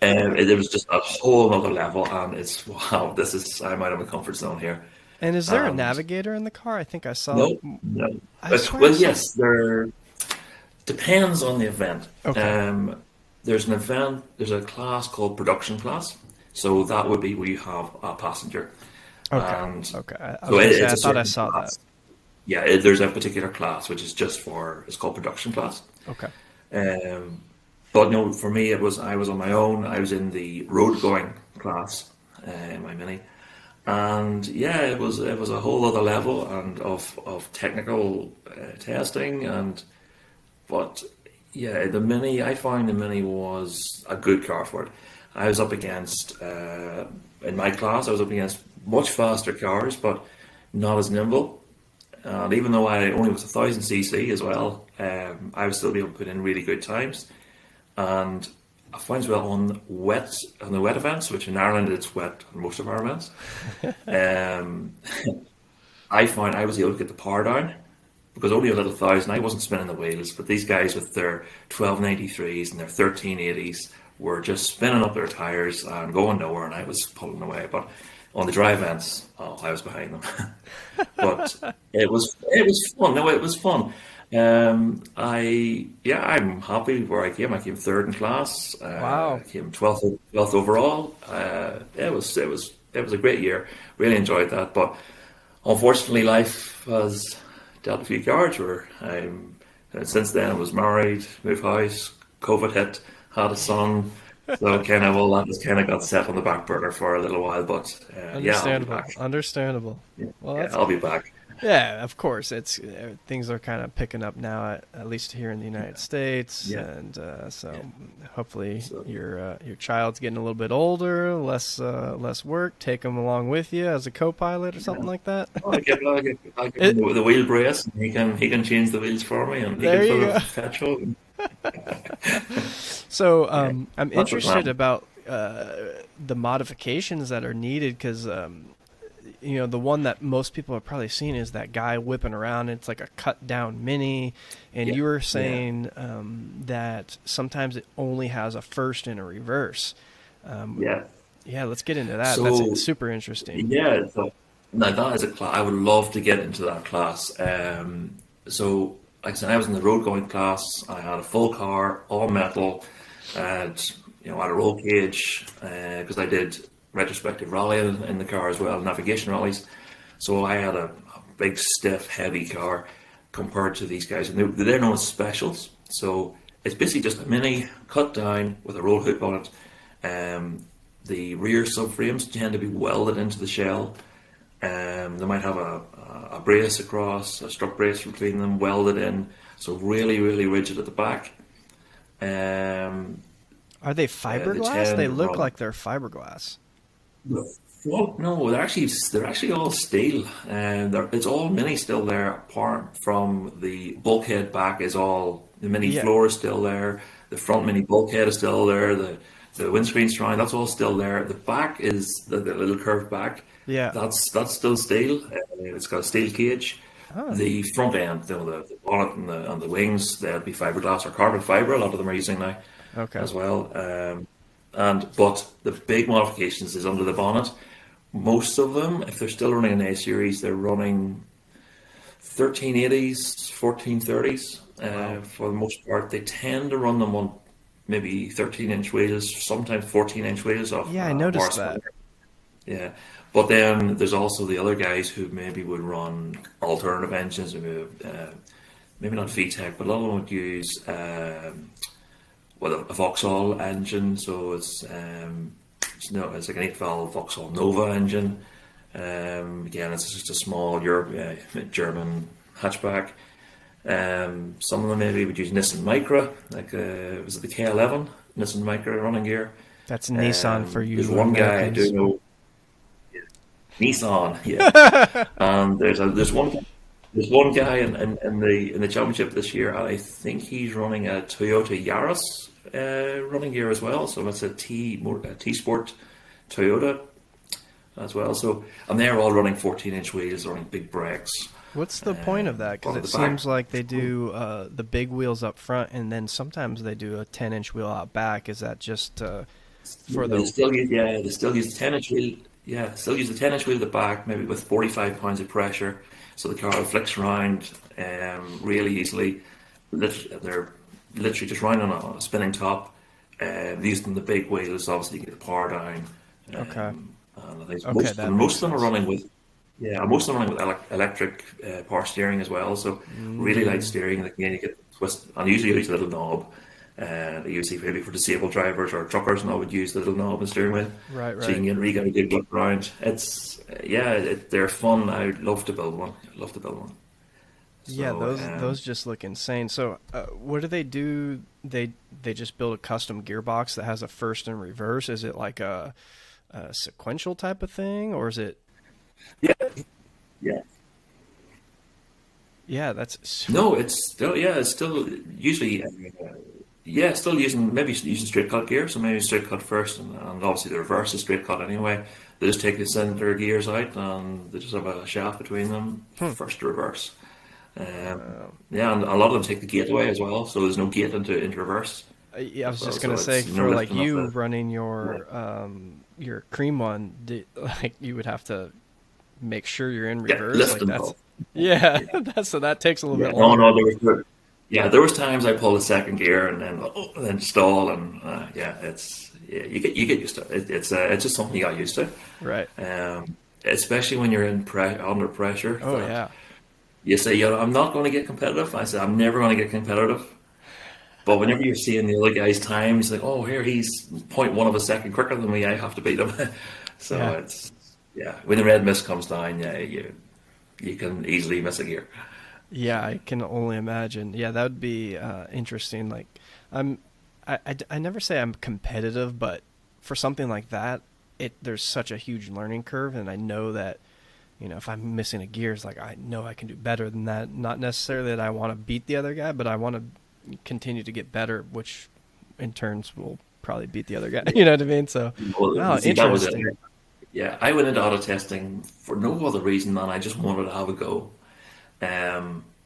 It was just a whole other level, and it's wow, I'm out of my comfort zone here. And is there a And navigator in the car? I think I saw. no, no, I swear I well, saw. yes, there depends on the event. Okay. There's a class called production class, so that would be where you have a passenger, Okay. and Okay. I so was gonna say it's I a thought I certain saw that. class. Yeah, there's a particular class which is it's called production class. Okay. Um, but no, for me I was on my own. I was in the road going class, my mini, and yeah, it was a whole other level and of technical testing, and but yeah, I found the mini was a good car for it. I was up against in my class I was up against much faster cars, but not as nimble. And even though I only was 1,000 cc as well, I was still be able to put in really good times. And I find as well on the wet events, which in Ireland it's wet on most of our events. Um, I find I was able to get the power down because only a little thousand. I wasn't spinning the wheels, but these guys with their 1293s and their 1380s were just spinning up their tires and going nowhere, and I was pulling away. But on the dry events, oh, I was behind them. But it was fun. No, it was fun. I'm happy where I came. I came third in class. Wow. I came 12th overall. It was a great year. Really enjoyed that. But unfortunately, life has dealt a few cards. Where since then I was married, moved house, COVID hit, had a son. So kind of all that just kind of got set on the back burner for a little while. But yeah, I'll be Understandable. back. Understandable. Yeah, Well, yeah, that's I'll be back. yeah, of course. It's things are kind of picking up now, at least here in the United States, Yeah, and so yeah. hopefully So. your child's getting a little bit older, less work. Take him along with you as a co-pilot or something like that. I'll give him It, the wheel brace, and he can change the wheels for me, and he can there you fill go. the petrol. So Yeah, I'm that's the interested plan. about the modifications that are needed because the one that most people have probably seen is that guy whipping around. It's like a cut down mini, and Yeah, you were yeah, saying that sometimes it only has a first and a reverse. Um, yeah. yeah, let's get into that. That's So super interesting. yeah, so now that is a class I would love to get into that class. So like I said, I was in the road going class. I had a full car, all metal, and I had a roll cage because I did retrospective rallying in the car as well, navigation rallies. So I had a big, stiff, heavy car compared to these guys, and they're known as specials. So it's basically just a mini cut down with a roll hoop on it. The rear subframes tend to be welded into the shell. They might have a brace across, a strut brace between them, welded in, so really, really rigid at the back. Um, Are they they fiberglass? They tend to look run. like they're fiberglass. Well, no, they're actually all steel, and it's all mini still there. Apart from the bulkhead back is all the mini Yeah, floor is still there. The front mini bulkhead is still there. The windscreen surround that's all still there. The back is the little curved back. yeah. That's still steel. It's got a steel cage. Oh, The front end, the bonnet and the wings, they'll be fiberglass or carbon fiber. A lot of them are using now okay. as well. But the big modifications is under the bonnet. Most of them, if they're still running an A series, they're running 1380s, 1430s. Wow. For the most part, they tend to run them on maybe 13-inch wheels, sometimes 14-inch wheels off Yeah, I noticed Morris. that. Yeah, but then there's also the other guys who maybe would run alternative engines, maybe not VTEC, but a lot of them would use a Vauxhall engine. So it's like an 8 valve Vauxhall Nova engine. Again, it's just a small German hatchback. Some of them maybe would use Nissan Micra, like was it the K11 Nissan Micra running gear. That's Nissan for There's you one guy I do Americans. know, Nissan, yeah. And there's one guy in the championship this year, and I think he's running a Toyota Yaris running gear as well. So that's a T Sport Toyota as well. So and they're all running 14-inch wheels, running big brakes What's the point of that? Because on it the back. seems like they do the big wheels up front, and then sometimes they do a 10-inch wheel out back. Is that just for They the? still use yeah, they still use the 10-inch wheel. Yeah, still use the 10-inch wheel at the back, maybe with 45 pounds of pressure, so the car flicks around really easily. They're literally just round on a spinning top. Using the big wheels, obviously, to get the power down. Okay, And I think okay, that makes most of them are sense. running with yeah, most of them running with electric power steering as well. So really light Mm, steering. Like, again, you get twist, and usually you use a little knob. Usually maybe for disabled drivers or truckers, and I would use the little knob and steering wheel, right, so you right. can get a good look around. They're fun. I'd love to build one. I'd love to build one. Yeah, So those just look insane. So, what do they do? They just build a custom gearbox that has a first and reverse. Is it like a sequential type of thing, or is it? yeah, yeah. Yeah, that's No, it's still usually Yeah, still using straight cut gear, so maybe straight cut first, and obviously the reverse is straight cut anyway. They just take the center gears out and they just have a shaft between them, Hmm. first to reverse. Uh, Yeah, and a lot of them take the gate away as well, so there's no gate into reverse yeah, I as was well. just gonna So say it's no for like lifting of you the. running Yeah, your cream one, like you would have to make sure you're in yeah, reverse. lift Like and that's pull. yeah, Yeah, that's so that takes a little yeah. bit No, longer. no, yeah, there was times I pulled the second gear and then stall, and yeah, yeah, you get used to it. It's just something you got used to. Right. Especially when you're under pressure, Oh that yeah. you say, I'm not going to get competitive. I say, I'm never going to get competitive. But whenever you're seeing the other guy's times, like, oh, here he's zero point 0.1 of a second quicker than me, I have to beat him. So Yeah. yeah, when the red mist comes down, yeah, you can easily miss a gear. Yeah, I can only imagine. Yeah, that would be interesting. Like, I'm, I never say I'm competitive, but for something like that, there's such a huge learning curve, and I know that, if I'm missing a gear, it's like I know I can do better than that. Not necessarily that I want to beat the other guy, but I want to continue to get better, which in turns will probably beat the other guy. You know what I mean? So, Well, oh, see, that was it. interesting. Yeah, I went into auto testing for no other reason than I just wanted to have a go.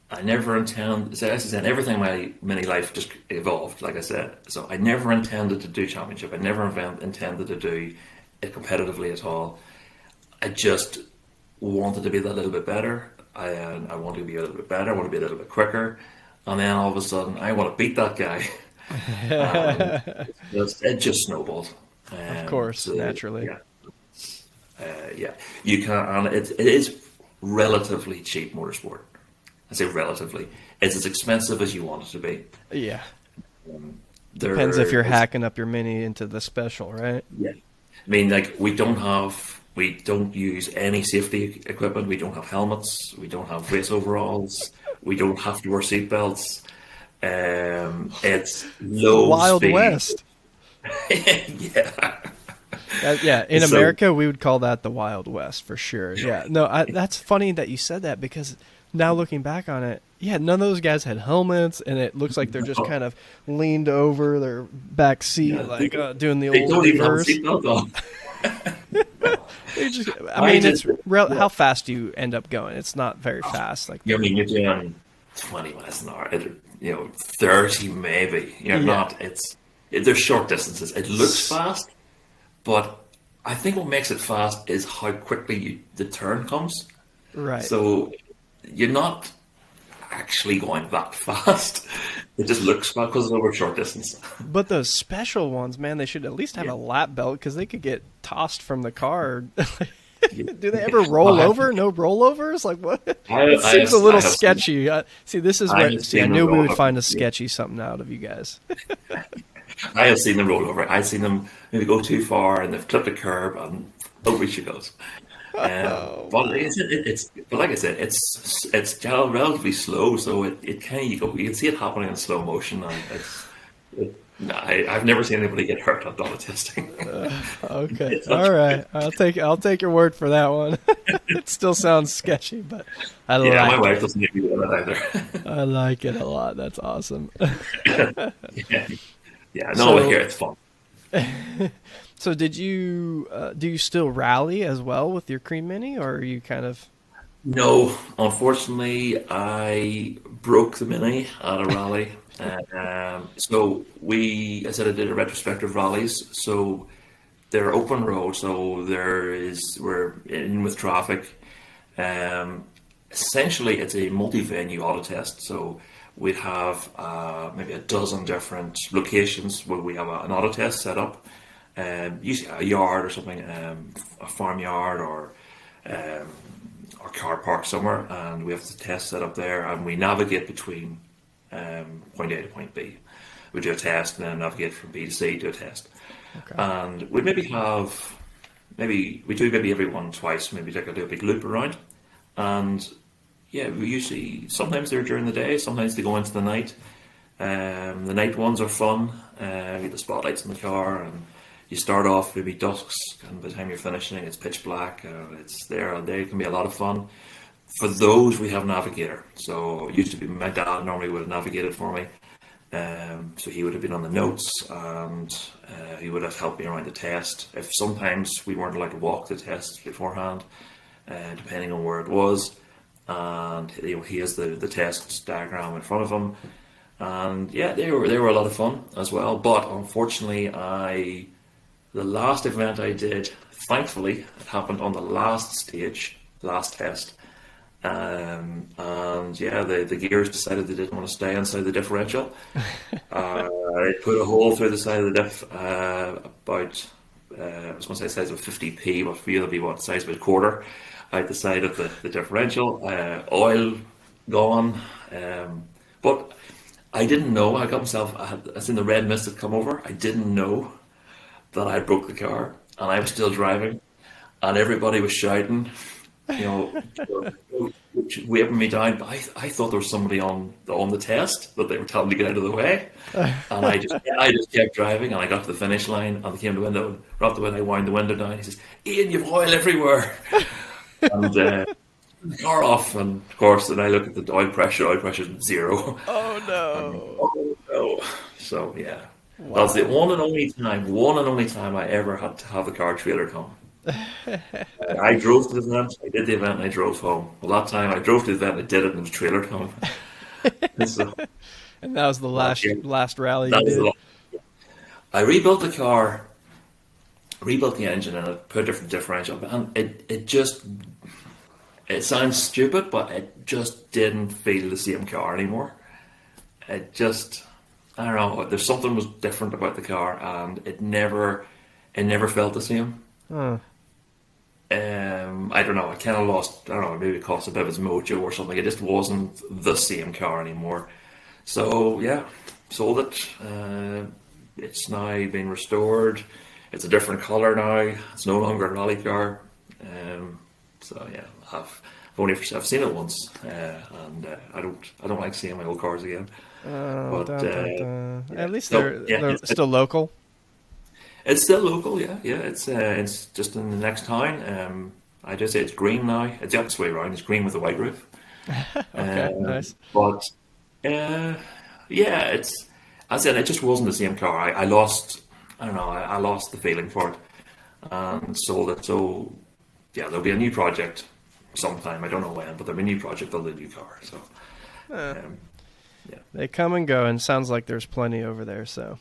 I never intend, so as I said, everything in my mini life just evolved, like I said. So I never intended to do championship. I never intended to do it competitively at all. I just wanted to be that little bit better. I wanted to be a little bit better. I want to be a little bit quicker. And then all of a sudden, I want to beat that guy. And it just snowballed. Of course, So naturally. yeah, yeah, you can, and it is relatively cheap motorsport. I say relatively. It's as expensive as you want it to be. Yeah. Depends if There you're is, hacking up your mini into the special, right? yeah. I mean, like we don't use any safety equipment. We don't have helmets. We don't have race overalls. We don't have to wear seatbelts. It's This is low Wild speed. West. Yeah. Yeah, in So America, we would call that the Wild West for sure. Yeah, no, that's funny that you said that because now looking back on it, yeah, none of those guys had helmets, and it looks like they're just kind of leaned over their back seat, yeah, like doing the they old don't even have a reverse. seatbelt on. They just, I I mean, just yeah. how fast do you end up going? It's not very fast. Like I the mean, you're doing 20 miles an hour, 30 maybe. You're yeah, not, they're short distances. It looks fast, but I think what makes it fast is how quickly the turn comes. right. So you're not actually going that fast. It just looks fast because it's over short distance. But those special ones, man, they should at least have Yeah. a lap belt because they could get tossed from the car. Yeah. Do they ever Well, roll over? No rollovers? Like what? It I seems have, a I little have seen, sketchy. See, this is I where. have See, I seen them knew we roll would over. find a Yeah. sketchy something out of you guys. I have seen them roll over. I've seen them maybe go too far and they've clipped a curb and over she goes. Oh But wow. but like I said, it's relatively slow, so it kind of you can see it happening in slow motion, and no, I've never seen anybody get hurt on dollar testing. Okay. It's not, All right. I'll take your word for that one. It still sounds sketchy, but I yeah, my like wife it. doesn't give me that either. I like it a lot. That's awesome. Yeah, yeah, no, like So, here it's fun. so did you do you still rally as well with your cream mini, or are you kind of No, unfortunately, I broke the mini at a rally. I said I did a retrospective rallies. So they're open road. So we're in with traffic. Um, Essentially, it's a multi-venue auto test. So we'd have maybe a dozen different locations where we have an auto test set up. Usually a yard or something, a farmyard um, or car park somewhere, and we have the test set up there, and we navigate between point A to point B. We do a test and then navigate from B to C to a test. okay? And we maybe we do maybe every one twice, maybe do a big loop around. And yeah, we usually sometimes they're during the day, sometimes they go into the night. The night ones are fun. You get the spotlights in the car, and you start off maybe dusks, and by the time you're finishing, it's pitch black. It's there all day. It can be a lot of fun. For those, we have Navigator. So it used to be my dad normally would have navigated for me. So he would have been on the notes, and he would have helped me around the test. If sometimes we weren't allowed to walk the test beforehand, depending on where it was, and he has the test diagram in front of him, and yeah, they were a lot of fun as well. But unfortunately, the last event I did, thankfully, it happened on the last stage, last test. And yeah, the gears decided they didn't want to stay inside the differential. They put a hole through the side of the diff, about, I was going to say size of 50p, but for you it'll be what, size of a quarter out the side of the differential. Oil gone. But I didn't know. I got myself, I seen the red mist had come over. I didn't know that I broke the car, and I was still driving, and everybody was shouting, you know, waving me down. But I thought there was somebody on the test that they were telling me to get out of the way, and I just kept driving, and I got to the finish line, and they came to the window, and right off the window, I wound the window down. He says, "Ian, you've oil everywhere," and the car off, and of course, then I look at the oil pressure. Oil pressure is zero. Oh And, no! oh no! So yeah. Wow. That's the one and only time I ever had to have the car trailered home. I drove to the event, I did the event, and I drove home. Well, that time I drove to the event, I did it, and it was trailered home. So, And that was the last rally you that was did. I rebuilt the car, rebuilt the engine, and I put a different differential. And it sounds stupid, but it just didn't feel the same car anymore. It just, I don't know. There's something was different about the car, and it never felt the same. Huh. I don't know. I kind of lost. I don't know. Maybe it cost a bit of its mojo or something. It just wasn't the same car anymore. So yeah, sold it. It's now been restored. It's a different color now. It's no longer a rally car. So yeah, I've seen it once, and I don't like seeing my old cars again. Oh, But dun, dun, dun. yeah. At least So, they're still local. it's still local, yeah, yeah. It's just in the next town. I just say it's green now. It's the opposite way around. It's green with a white roof. Okay, nice. But yeah, it's as I said, it just wasn't the same car. I lost. I don't know. I lost the feeling for it and sold it. So yeah, there'll be a new project sometime. I don't know when, but there'll be a new project. Build a new car. So um, yeah. They come and go, and sounds like there's plenty over there. So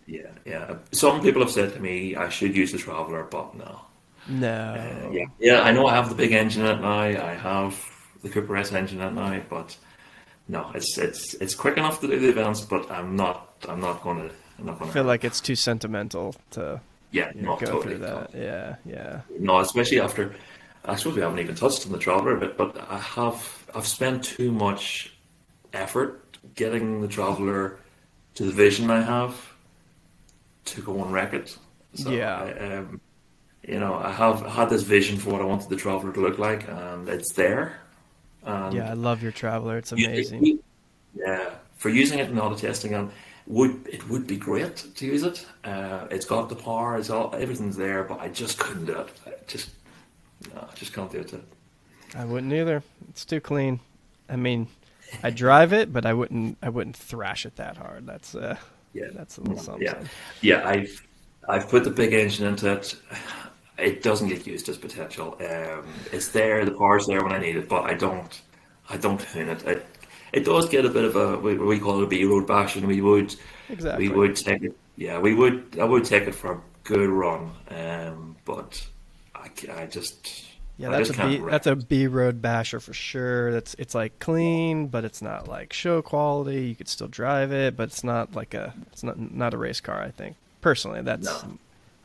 Yeah, yeah. Some people have said to me I should use the Traveller, but no. no. Yeah, yeah. I know I have the big engine in it now. I have the Cooper S engine in it now, but no, it's quick enough to do the events. But I'm not going to. I'm not I going feel to. like it's too sentimental to Yeah, not go totally. through that. Yeah, yeah. No, especially after. I suppose we haven't even touched on the Traveller a bit, but I've spent too much effort getting the Traveller to the vision I have to go and wreck it. So Yeah. I have had this vision for what I wanted the Traveller to look like, and it's there. Yeah, And I love your Traveler. It's you, amazing. yeah, for using it in auto testing, and would be great to use it. It's got the power, everything's there, but I just couldn't do it. I just can't do it. I wouldn't either. It's too clean. I mean, I drive it, but I wouldn't thrash it that hard. That's Yeah, that's a little something. yeah, yeah. I've put the big engine into it. It doesn't get used to its potential. It's there, the power's there when I need it, but I don't hoon it. It does get a bit of a we call it a B road bash, and Exactly. we would take it. Yeah, I would take it for a good run. But I just Yeah, I that's just a B can't wreck that's a it. B road basher for sure. It's like clean, but it's not like show quality. You could still drive it, but it's not like it's not a race car, I think. Personally, that's No.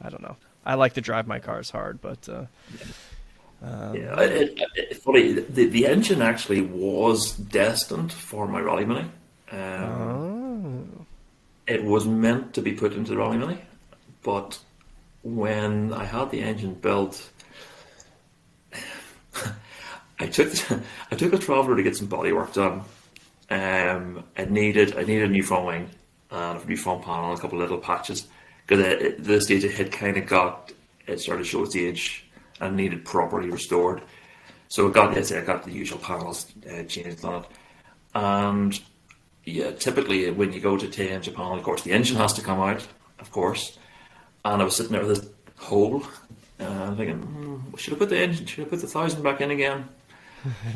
I don't know. I like to drive my cars hard, but Yeah, it's funny. The engine actually was destined for my Rally Mini. Um, oh, it was meant to be put into the Rally Mini, but when I had the engine built, I took I took a Traveller to get some body work done. I needed a new front wing and a new front panel and a couple of little patches because at the stage it had kind of it started to show its age and needed properly restored. So I got the usual panels changed on it, and yeah, typically when you go to Japan, of course, the engine has to come out, of course. And I was sitting there with this hole, and I'm thinking, should I put the engine, should I put the 1,000 back in again?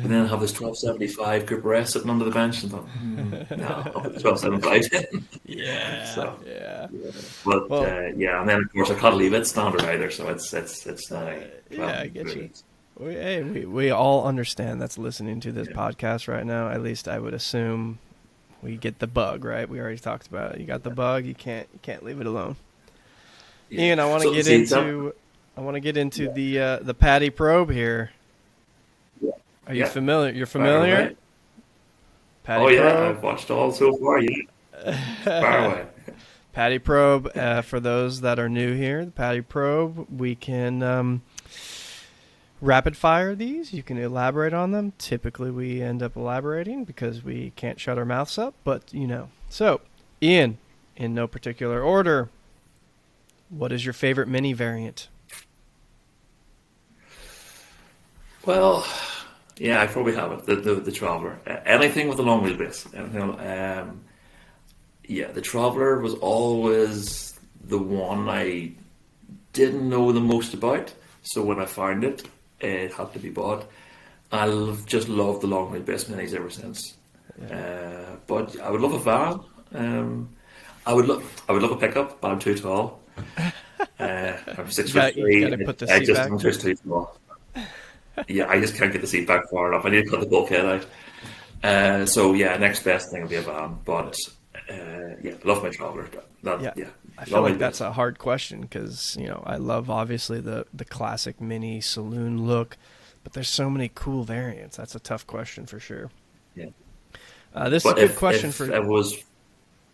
But then I have this 1275 Cooper S sitting under the bench, and thought, no, I'll put the 1275 in. Yeah, So, yeah. yeah. But Well, yeah, and then of course I can't leave it standard either, so it's now yeah, I 12 get you. degrees. We all understand that's listening to this podcast right now. At least I would assume we get the bug, right? We already talked about it. You got the bug. You can't leave it alone. Yeah. Ian, I want to So get see, that, into yeah, the Paddy probe here. yeah, Are you yeah. familiar? You're Far familiar? away. Paddy Oh yeah, probe. I've watched all so far. Yeah, far away. Paddy probe. For those that are new here, the Paddy probe. We can rapid fire these. You can elaborate on them. Typically, we end up elaborating because we can't shut our mouths up. But so Ian, in no particular order, what is your favorite mini variant? Well, yeah, I probably have it. The Traveller. Anything with a long wheelbase. Yeah, the Traveller was always the one I didn't know the most about. So when I found it, it had to be bought. Just loved the long wheelbase minis ever since. Yeah. But I would love a van. I would love a pickup, but I'm too tall. I'm six You foot got you got three. to put the seat back. I'm just too small. Yeah, I just can't get the seat back far enough. I need to cut the bulkhead out. So yeah, next best thing would be a van. But yeah, love my Traveller. Yeah. Yeah, I feel long like wheelbase. that's a hard question because I love obviously the classic mini saloon look, but there's so many cool variants. That's a tough question for sure. Yeah. This is a But good question if for. it was,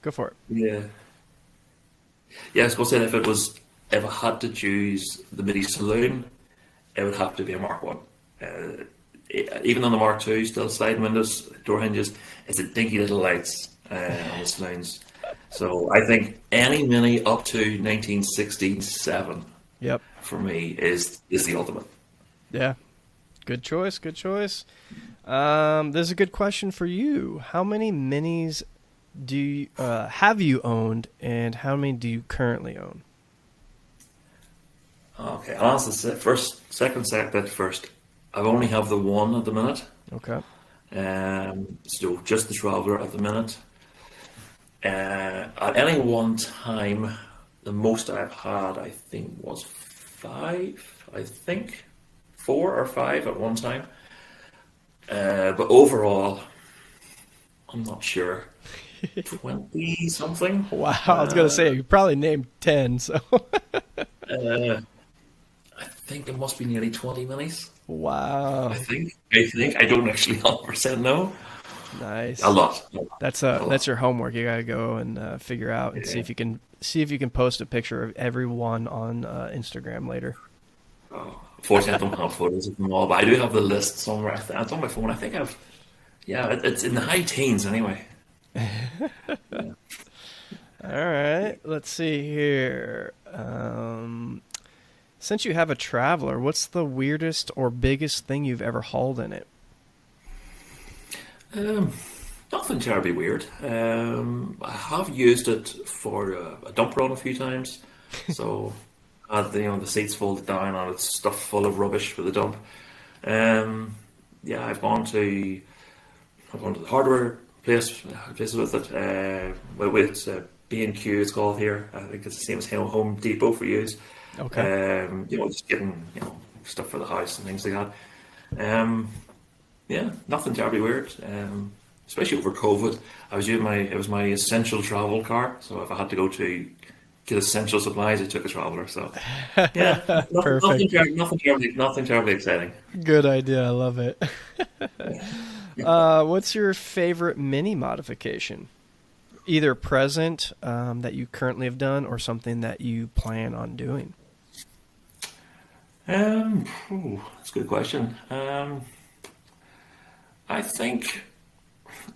Go for it. yeah, yeah, I was going to say if I had to choose the mini saloon, it would have to be a Mark One. Even on the Mark Two, still sliding windows, door hinges, it's the dinky little lights on the saloons. So I think any mini up to 1967 Yep. for me is the ultimate. Yeah. Good choice. Good choice. This is a good question for you. How many minis do you have you owned, and how many do you currently own? Okay, I'll answer second set bit first. I only have the one at the minute. Okay. So just the Traveller at the minute. At any one time, the most I've had, I think, was 5. I think 4 or 5 at one time. But overall, I'm not sure. 20 something. Wow. I was gonna say you probably named 10. So. Uh, I think it must be nearly 20 minis. Wow. I think. I don't actually 100% know. Nice. A lot. That's A lot. that's your homework. You gotta go and figure out and Yeah. see if you can post a picture of every one on Instagram later. Oh, unfortunately, I don't have photos of them all, but I do have the list somewhere. It's on my phone. I think it's in the high teens anyway. Yeah. All right. Let's see here. Since you have a Traveler, what's the weirdest or biggest thing you've ever hauled in it? Um, Nothing terribly weird. I have used it for a dump run a few times. So I had the seats folded down and it's stuffed full of rubbish for the dump. Um, yeah, I've gone to the hardware places with it. With B&Q, it's called here. I think it's the same as Home Depot for use. Okay. Just getting stuff for the house and things like that. Yeah, nothing terribly weird. Especially over COVID, it was my essential travel car. So if I had to go to get essential supplies, I took a Traveller. So yeah, Perfect. nothing terribly exciting. Good idea. I love it. Yeah. What's your favorite mini modification? Either present that you currently have done or something that you plan on doing. That's a good question. I think,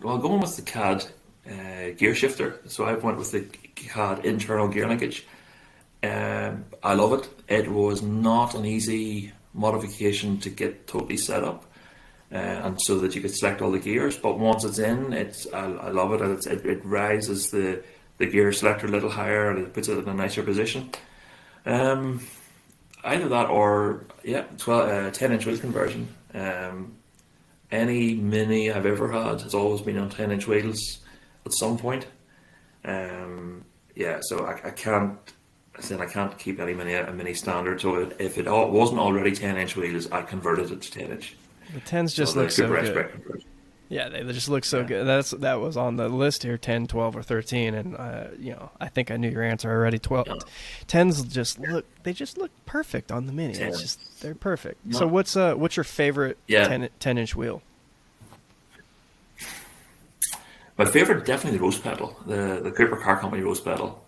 well, going with the CAD gear shifter. So I went with the CAD internal gear linkage. I love it. It was not an easy modification to get totally set up. and so that you could select all the gears. But once it's in, I love it. And it rises the gear selector a little higher, and it puts it in a nicer position. Um, Either that or 10-inch wheel conversion. Any Mini I've ever had has always been on 10-inch wheels at some point. So I can't. I said I can't keep any mini standard. So if it wasn't already 10-inch wheels, I converted it to 10-inch. The tens So just the look so Cooper S good. brake conversion. Yeah, they just look so Yeah. good. That was on the list here, 10, 12, or 13, and I think I knew your answer already. 12, Yeah. 10s just look perfect on the Mini. It's 10. just they're perfect. No. So what's your favorite Yeah. 10-inch wheel? My favorite, definitely the rose petal, the Cooper Car Company rose petal.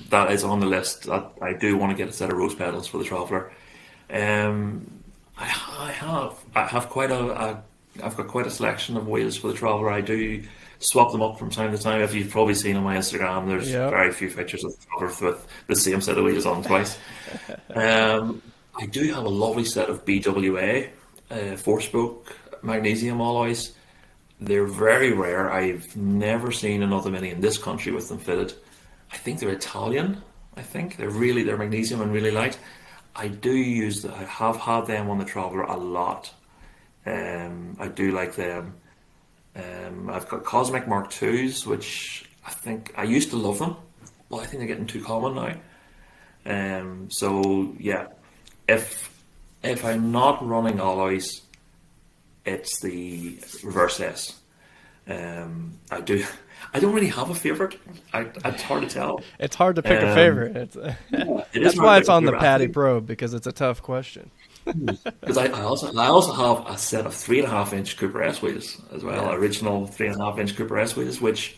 That is on the list. That I do want to get a set of rose petals for the Traveller. I have I've got quite a selection of wheels for the Traveller. I do swap them up from time to time. If you've probably seen on my Instagram, there's Yep. very few pictures of the Traveller with the same set of wheels on twice. I do have a lovely set of BWA 4-spoke magnesium alloys. They're very rare. I've never seen another Mini in this country with them fitted. I think they're Italian. I think they're magnesium and really light. I have had them on the Traveller a lot. I do like them. I've got Cosmic Mark IIs, which I used to love them, but I think they're getting too common now. So yeah, if I'm not running alloys, it's the reverse S. I do. I don't really have a favorite. It's hard to tell. It's hard to pick a favorite. It is That's hard why to it's pick a on the favorite. Paddy Probe, because it's a tough question. Because I also have a set of 3.5-inch Cooper S wheels as well, Yeah. original 3.5-inch Cooper S wheels, which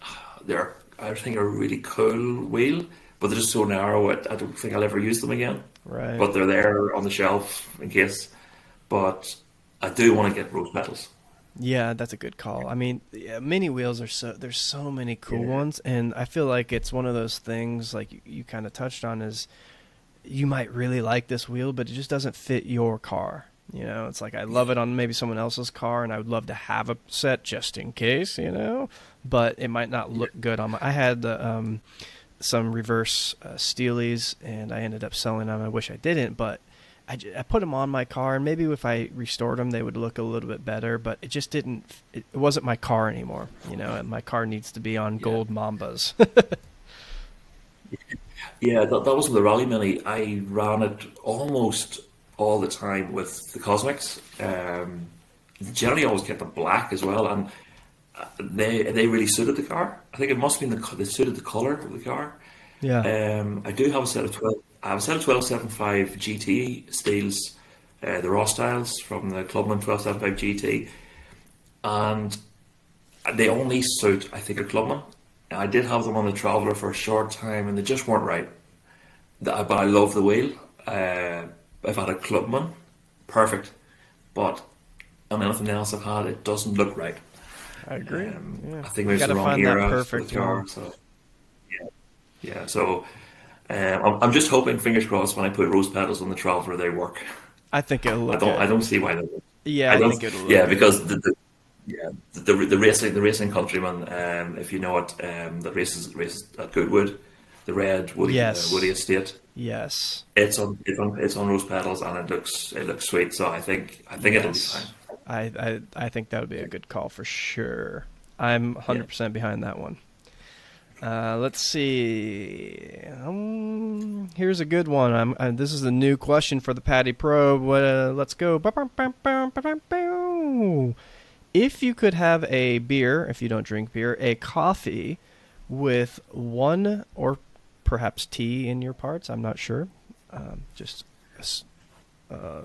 I think are a really cool wheel, but they're just so narrow. I don't think I'll ever use them again. Right. But they're there on the shelf in case. But I do want to get rose petals. Yeah, that's a good call. I mean, mini wheels there's so many cool Yeah. ones, and I feel like it's one of those things like you kind of touched on is you might really like this wheel, but it just doesn't fit your car. It's like I love it on maybe someone else's car, and I would love to have a set just in case, but it might not look good on my. I had some reverse Steelies, and I ended up selling them. I wish I didn't, but I put them on my car, and maybe if I restored them, they would look a little bit better. But it just didn't. It wasn't my car anymore. And my car needs to be on gold Mambas. Yeah, that wasn't the Rally Mini. I ran it almost all the time with the Cosmics. Generally, always kept them black as well, and they really suited the car. I think it must have been they suited the color of the car. Yeah. I do have a set of 12. I have a set of 1275 GT steels, the raw styles from the Clubman 1275 GT, and they only suit, I think, a Clubman. I did have them on the Traveller for a short time, and they just weren't right. But I love the wheel. I've had a Clubman, perfect, but on anything else I've had, it doesn't look right. I agree. Yeah. I think maybe it's Gotta the wrong find that era for perfect the car. one. So yeah. So I'm just hoping, fingers crossed, when I put rose petals on the Traveller, they work. I think it'll look I good. don't see why they won't. Yeah, I don't. think it'll look Yeah, good. because the racing countryman, if you know it, that races at Goodwood, the red Woody Yes. Woody Estate. Yes. It's on rose petals, and it looks sweet. So I think it'll be Yes. fine. I think that would be a good call for sure. I'm 100% behind that one. Let's see. Here's a good one. This is a new question for the Paddy Probe. Let's go. If you could have a beer, if you don't drink beer, a coffee with one or perhaps tea in your parts, I'm not sure. Just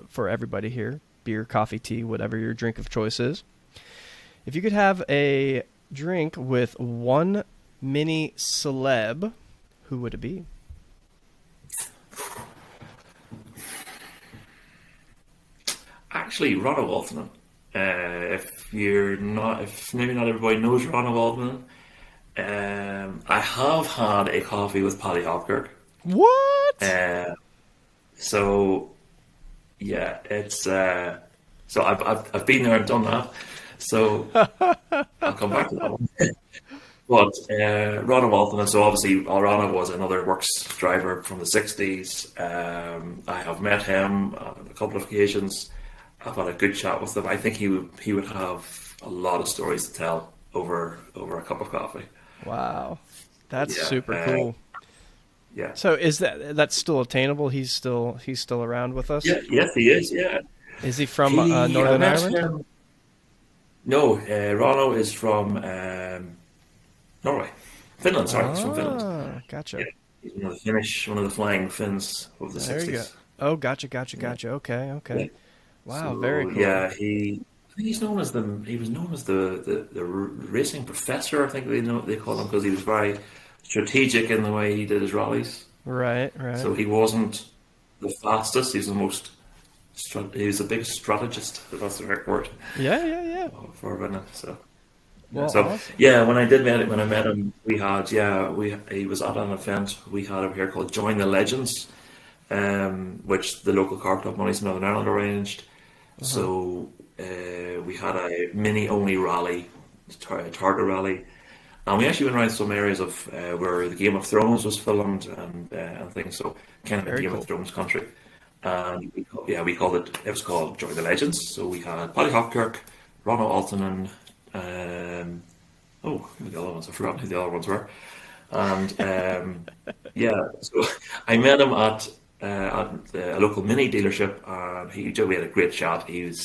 for everybody here, beer, coffee, tea, whatever your drink of choice is. If you could have a drink with one mini celeb, who would it be? Actually, Ronald Waltman. If maybe not everybody knows Ronald Waltman, I have had a coffee with Paddy Hopkirk. What? So yeah, it's So I've been there and done that. So I'll come back to that one. But Ronald Walton, and so obviously Ronald was another works driver from the 60s. I have met him on a couple of occasions. I've had a good chat with him. I think he would have a lot of stories to tell over a cup of coffee. Wow, that's Yeah, super cool. yeah, So is that's still attainable? He's still around with us? yeah. Yes, he is. Yeah, Is he from I Northern met Ireland? him. No, Ronald is from Norway, Finland. Sorry, he's from Finland. Ah, Yeah, gotcha. he's one of the flying Finns of the There you go. 60s. Oh, gotcha, gotcha, Yeah, gotcha. Okay, yeah. okay. Wow, very So cool. yeah, I think he was known as the racing professor. I think they call him because he was very strategic in the way he did his rallies. Right, right. So he wasn't the fastest. He was the most. He was the biggest strategist. If that's the right word Yeah, yeah, yeah. for winning. So yeah. Well, So awesome. yeah, when I met him, he was at an event we had over here called Join the Legends, which the local car club Money's Northern Ireland arranged. Uh-huh. So we had a mini only rally, Targa rally, and we actually went around some areas of where the Game of Thrones was filmed and things. So kind of a Very Game of cool. Thrones country. And we called it. It was called Join the Legends. So we had Paddy Hopkirk, Ronald Alton, and oh, who were the other ones? I've forgotten who the other ones were. And yeah, so I met him at a local mini dealership, and we had a great chat. He was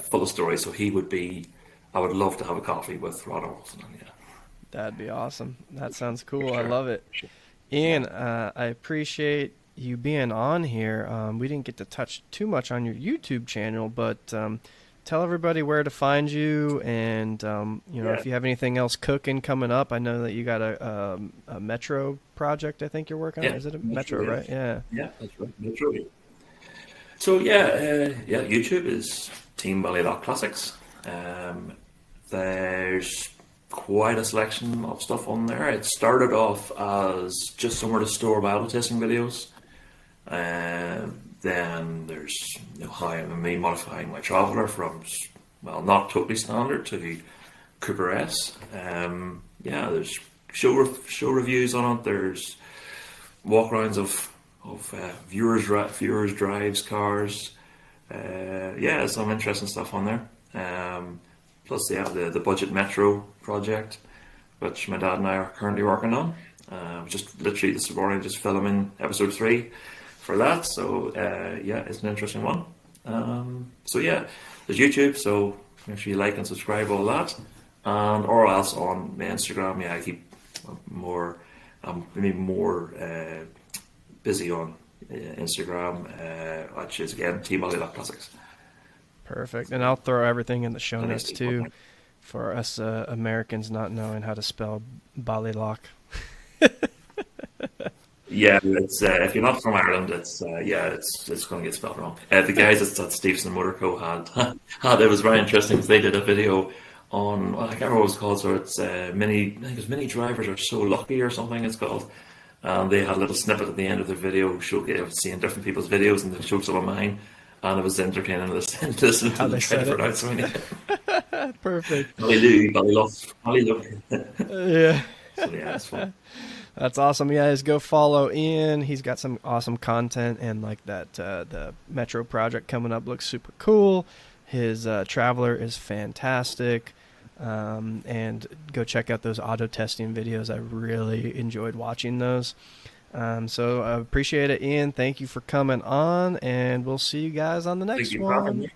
full of stories, so he would be. I would love to have a coffee with Ronald Wilson. Yeah, That'd be awesome. That sounds for cool. I sure. love it. For sure. Yeah. Ian, I appreciate you being on here. We didn't get to touch too much on your YouTube channel, but tell everybody where to find you, and Yeah. if you have anything else cooking coming up. I know that you got a Metro project. I think you're working on. Yeah. Is it a Metro, Metro, yeah. right? Yeah. Yeah, that's right. Metro. So yeah, YouTube is Team Ballylough Classics. Um, there's quite a selection of stuff on there. It started off as just somewhere to store my auto testing videos. Then there's how me modifying my Traveller from not totally standard to Cooper S. Yeah, there's show reviews on it. There's walkarounds of viewers drives cars. Yeah, some interesting stuff on there. Plus, they have the budget metro project, which my dad and I are currently working on. Just literally this morning, just filming episode 3 for that. So yeah, it's an interesting one. So yeah, there's YouTube. So make sure you like and subscribe, all that, and or else on my Instagram. Yeah, I keep more. Maybe more busy on Instagram, which is again Team Ballylough Classics. Perfect. And I'll throw everything in the show And notes too, for us Americans not knowing how to spell Ballylock. yeah, it's if you're not from Ireland, it's going to get spelled wrong. The guys at Stevenson Motor Co had it was very interesting because they did a video on I can't remember what it was called. So it's mini. I think it's mini drivers are so lucky or something. It's called. They had a little snippet at the end of the video seeing different people's videos, and they showed some of mine, and it was entertaining to listen to How them they try to said it. pronounce it. Perfect. Ballylough. Yeah. So yeah, it's fun. That's awesome. You guys go follow Ian. He's got some awesome content, and like that, the Metro project coming up looks super cool. His Traveler is fantastic. And go check out those auto testing videos. I really enjoyed watching those. So I appreciate it, Ian. Thank you for coming on, and we'll see you guys on the Thank next you for having one. me.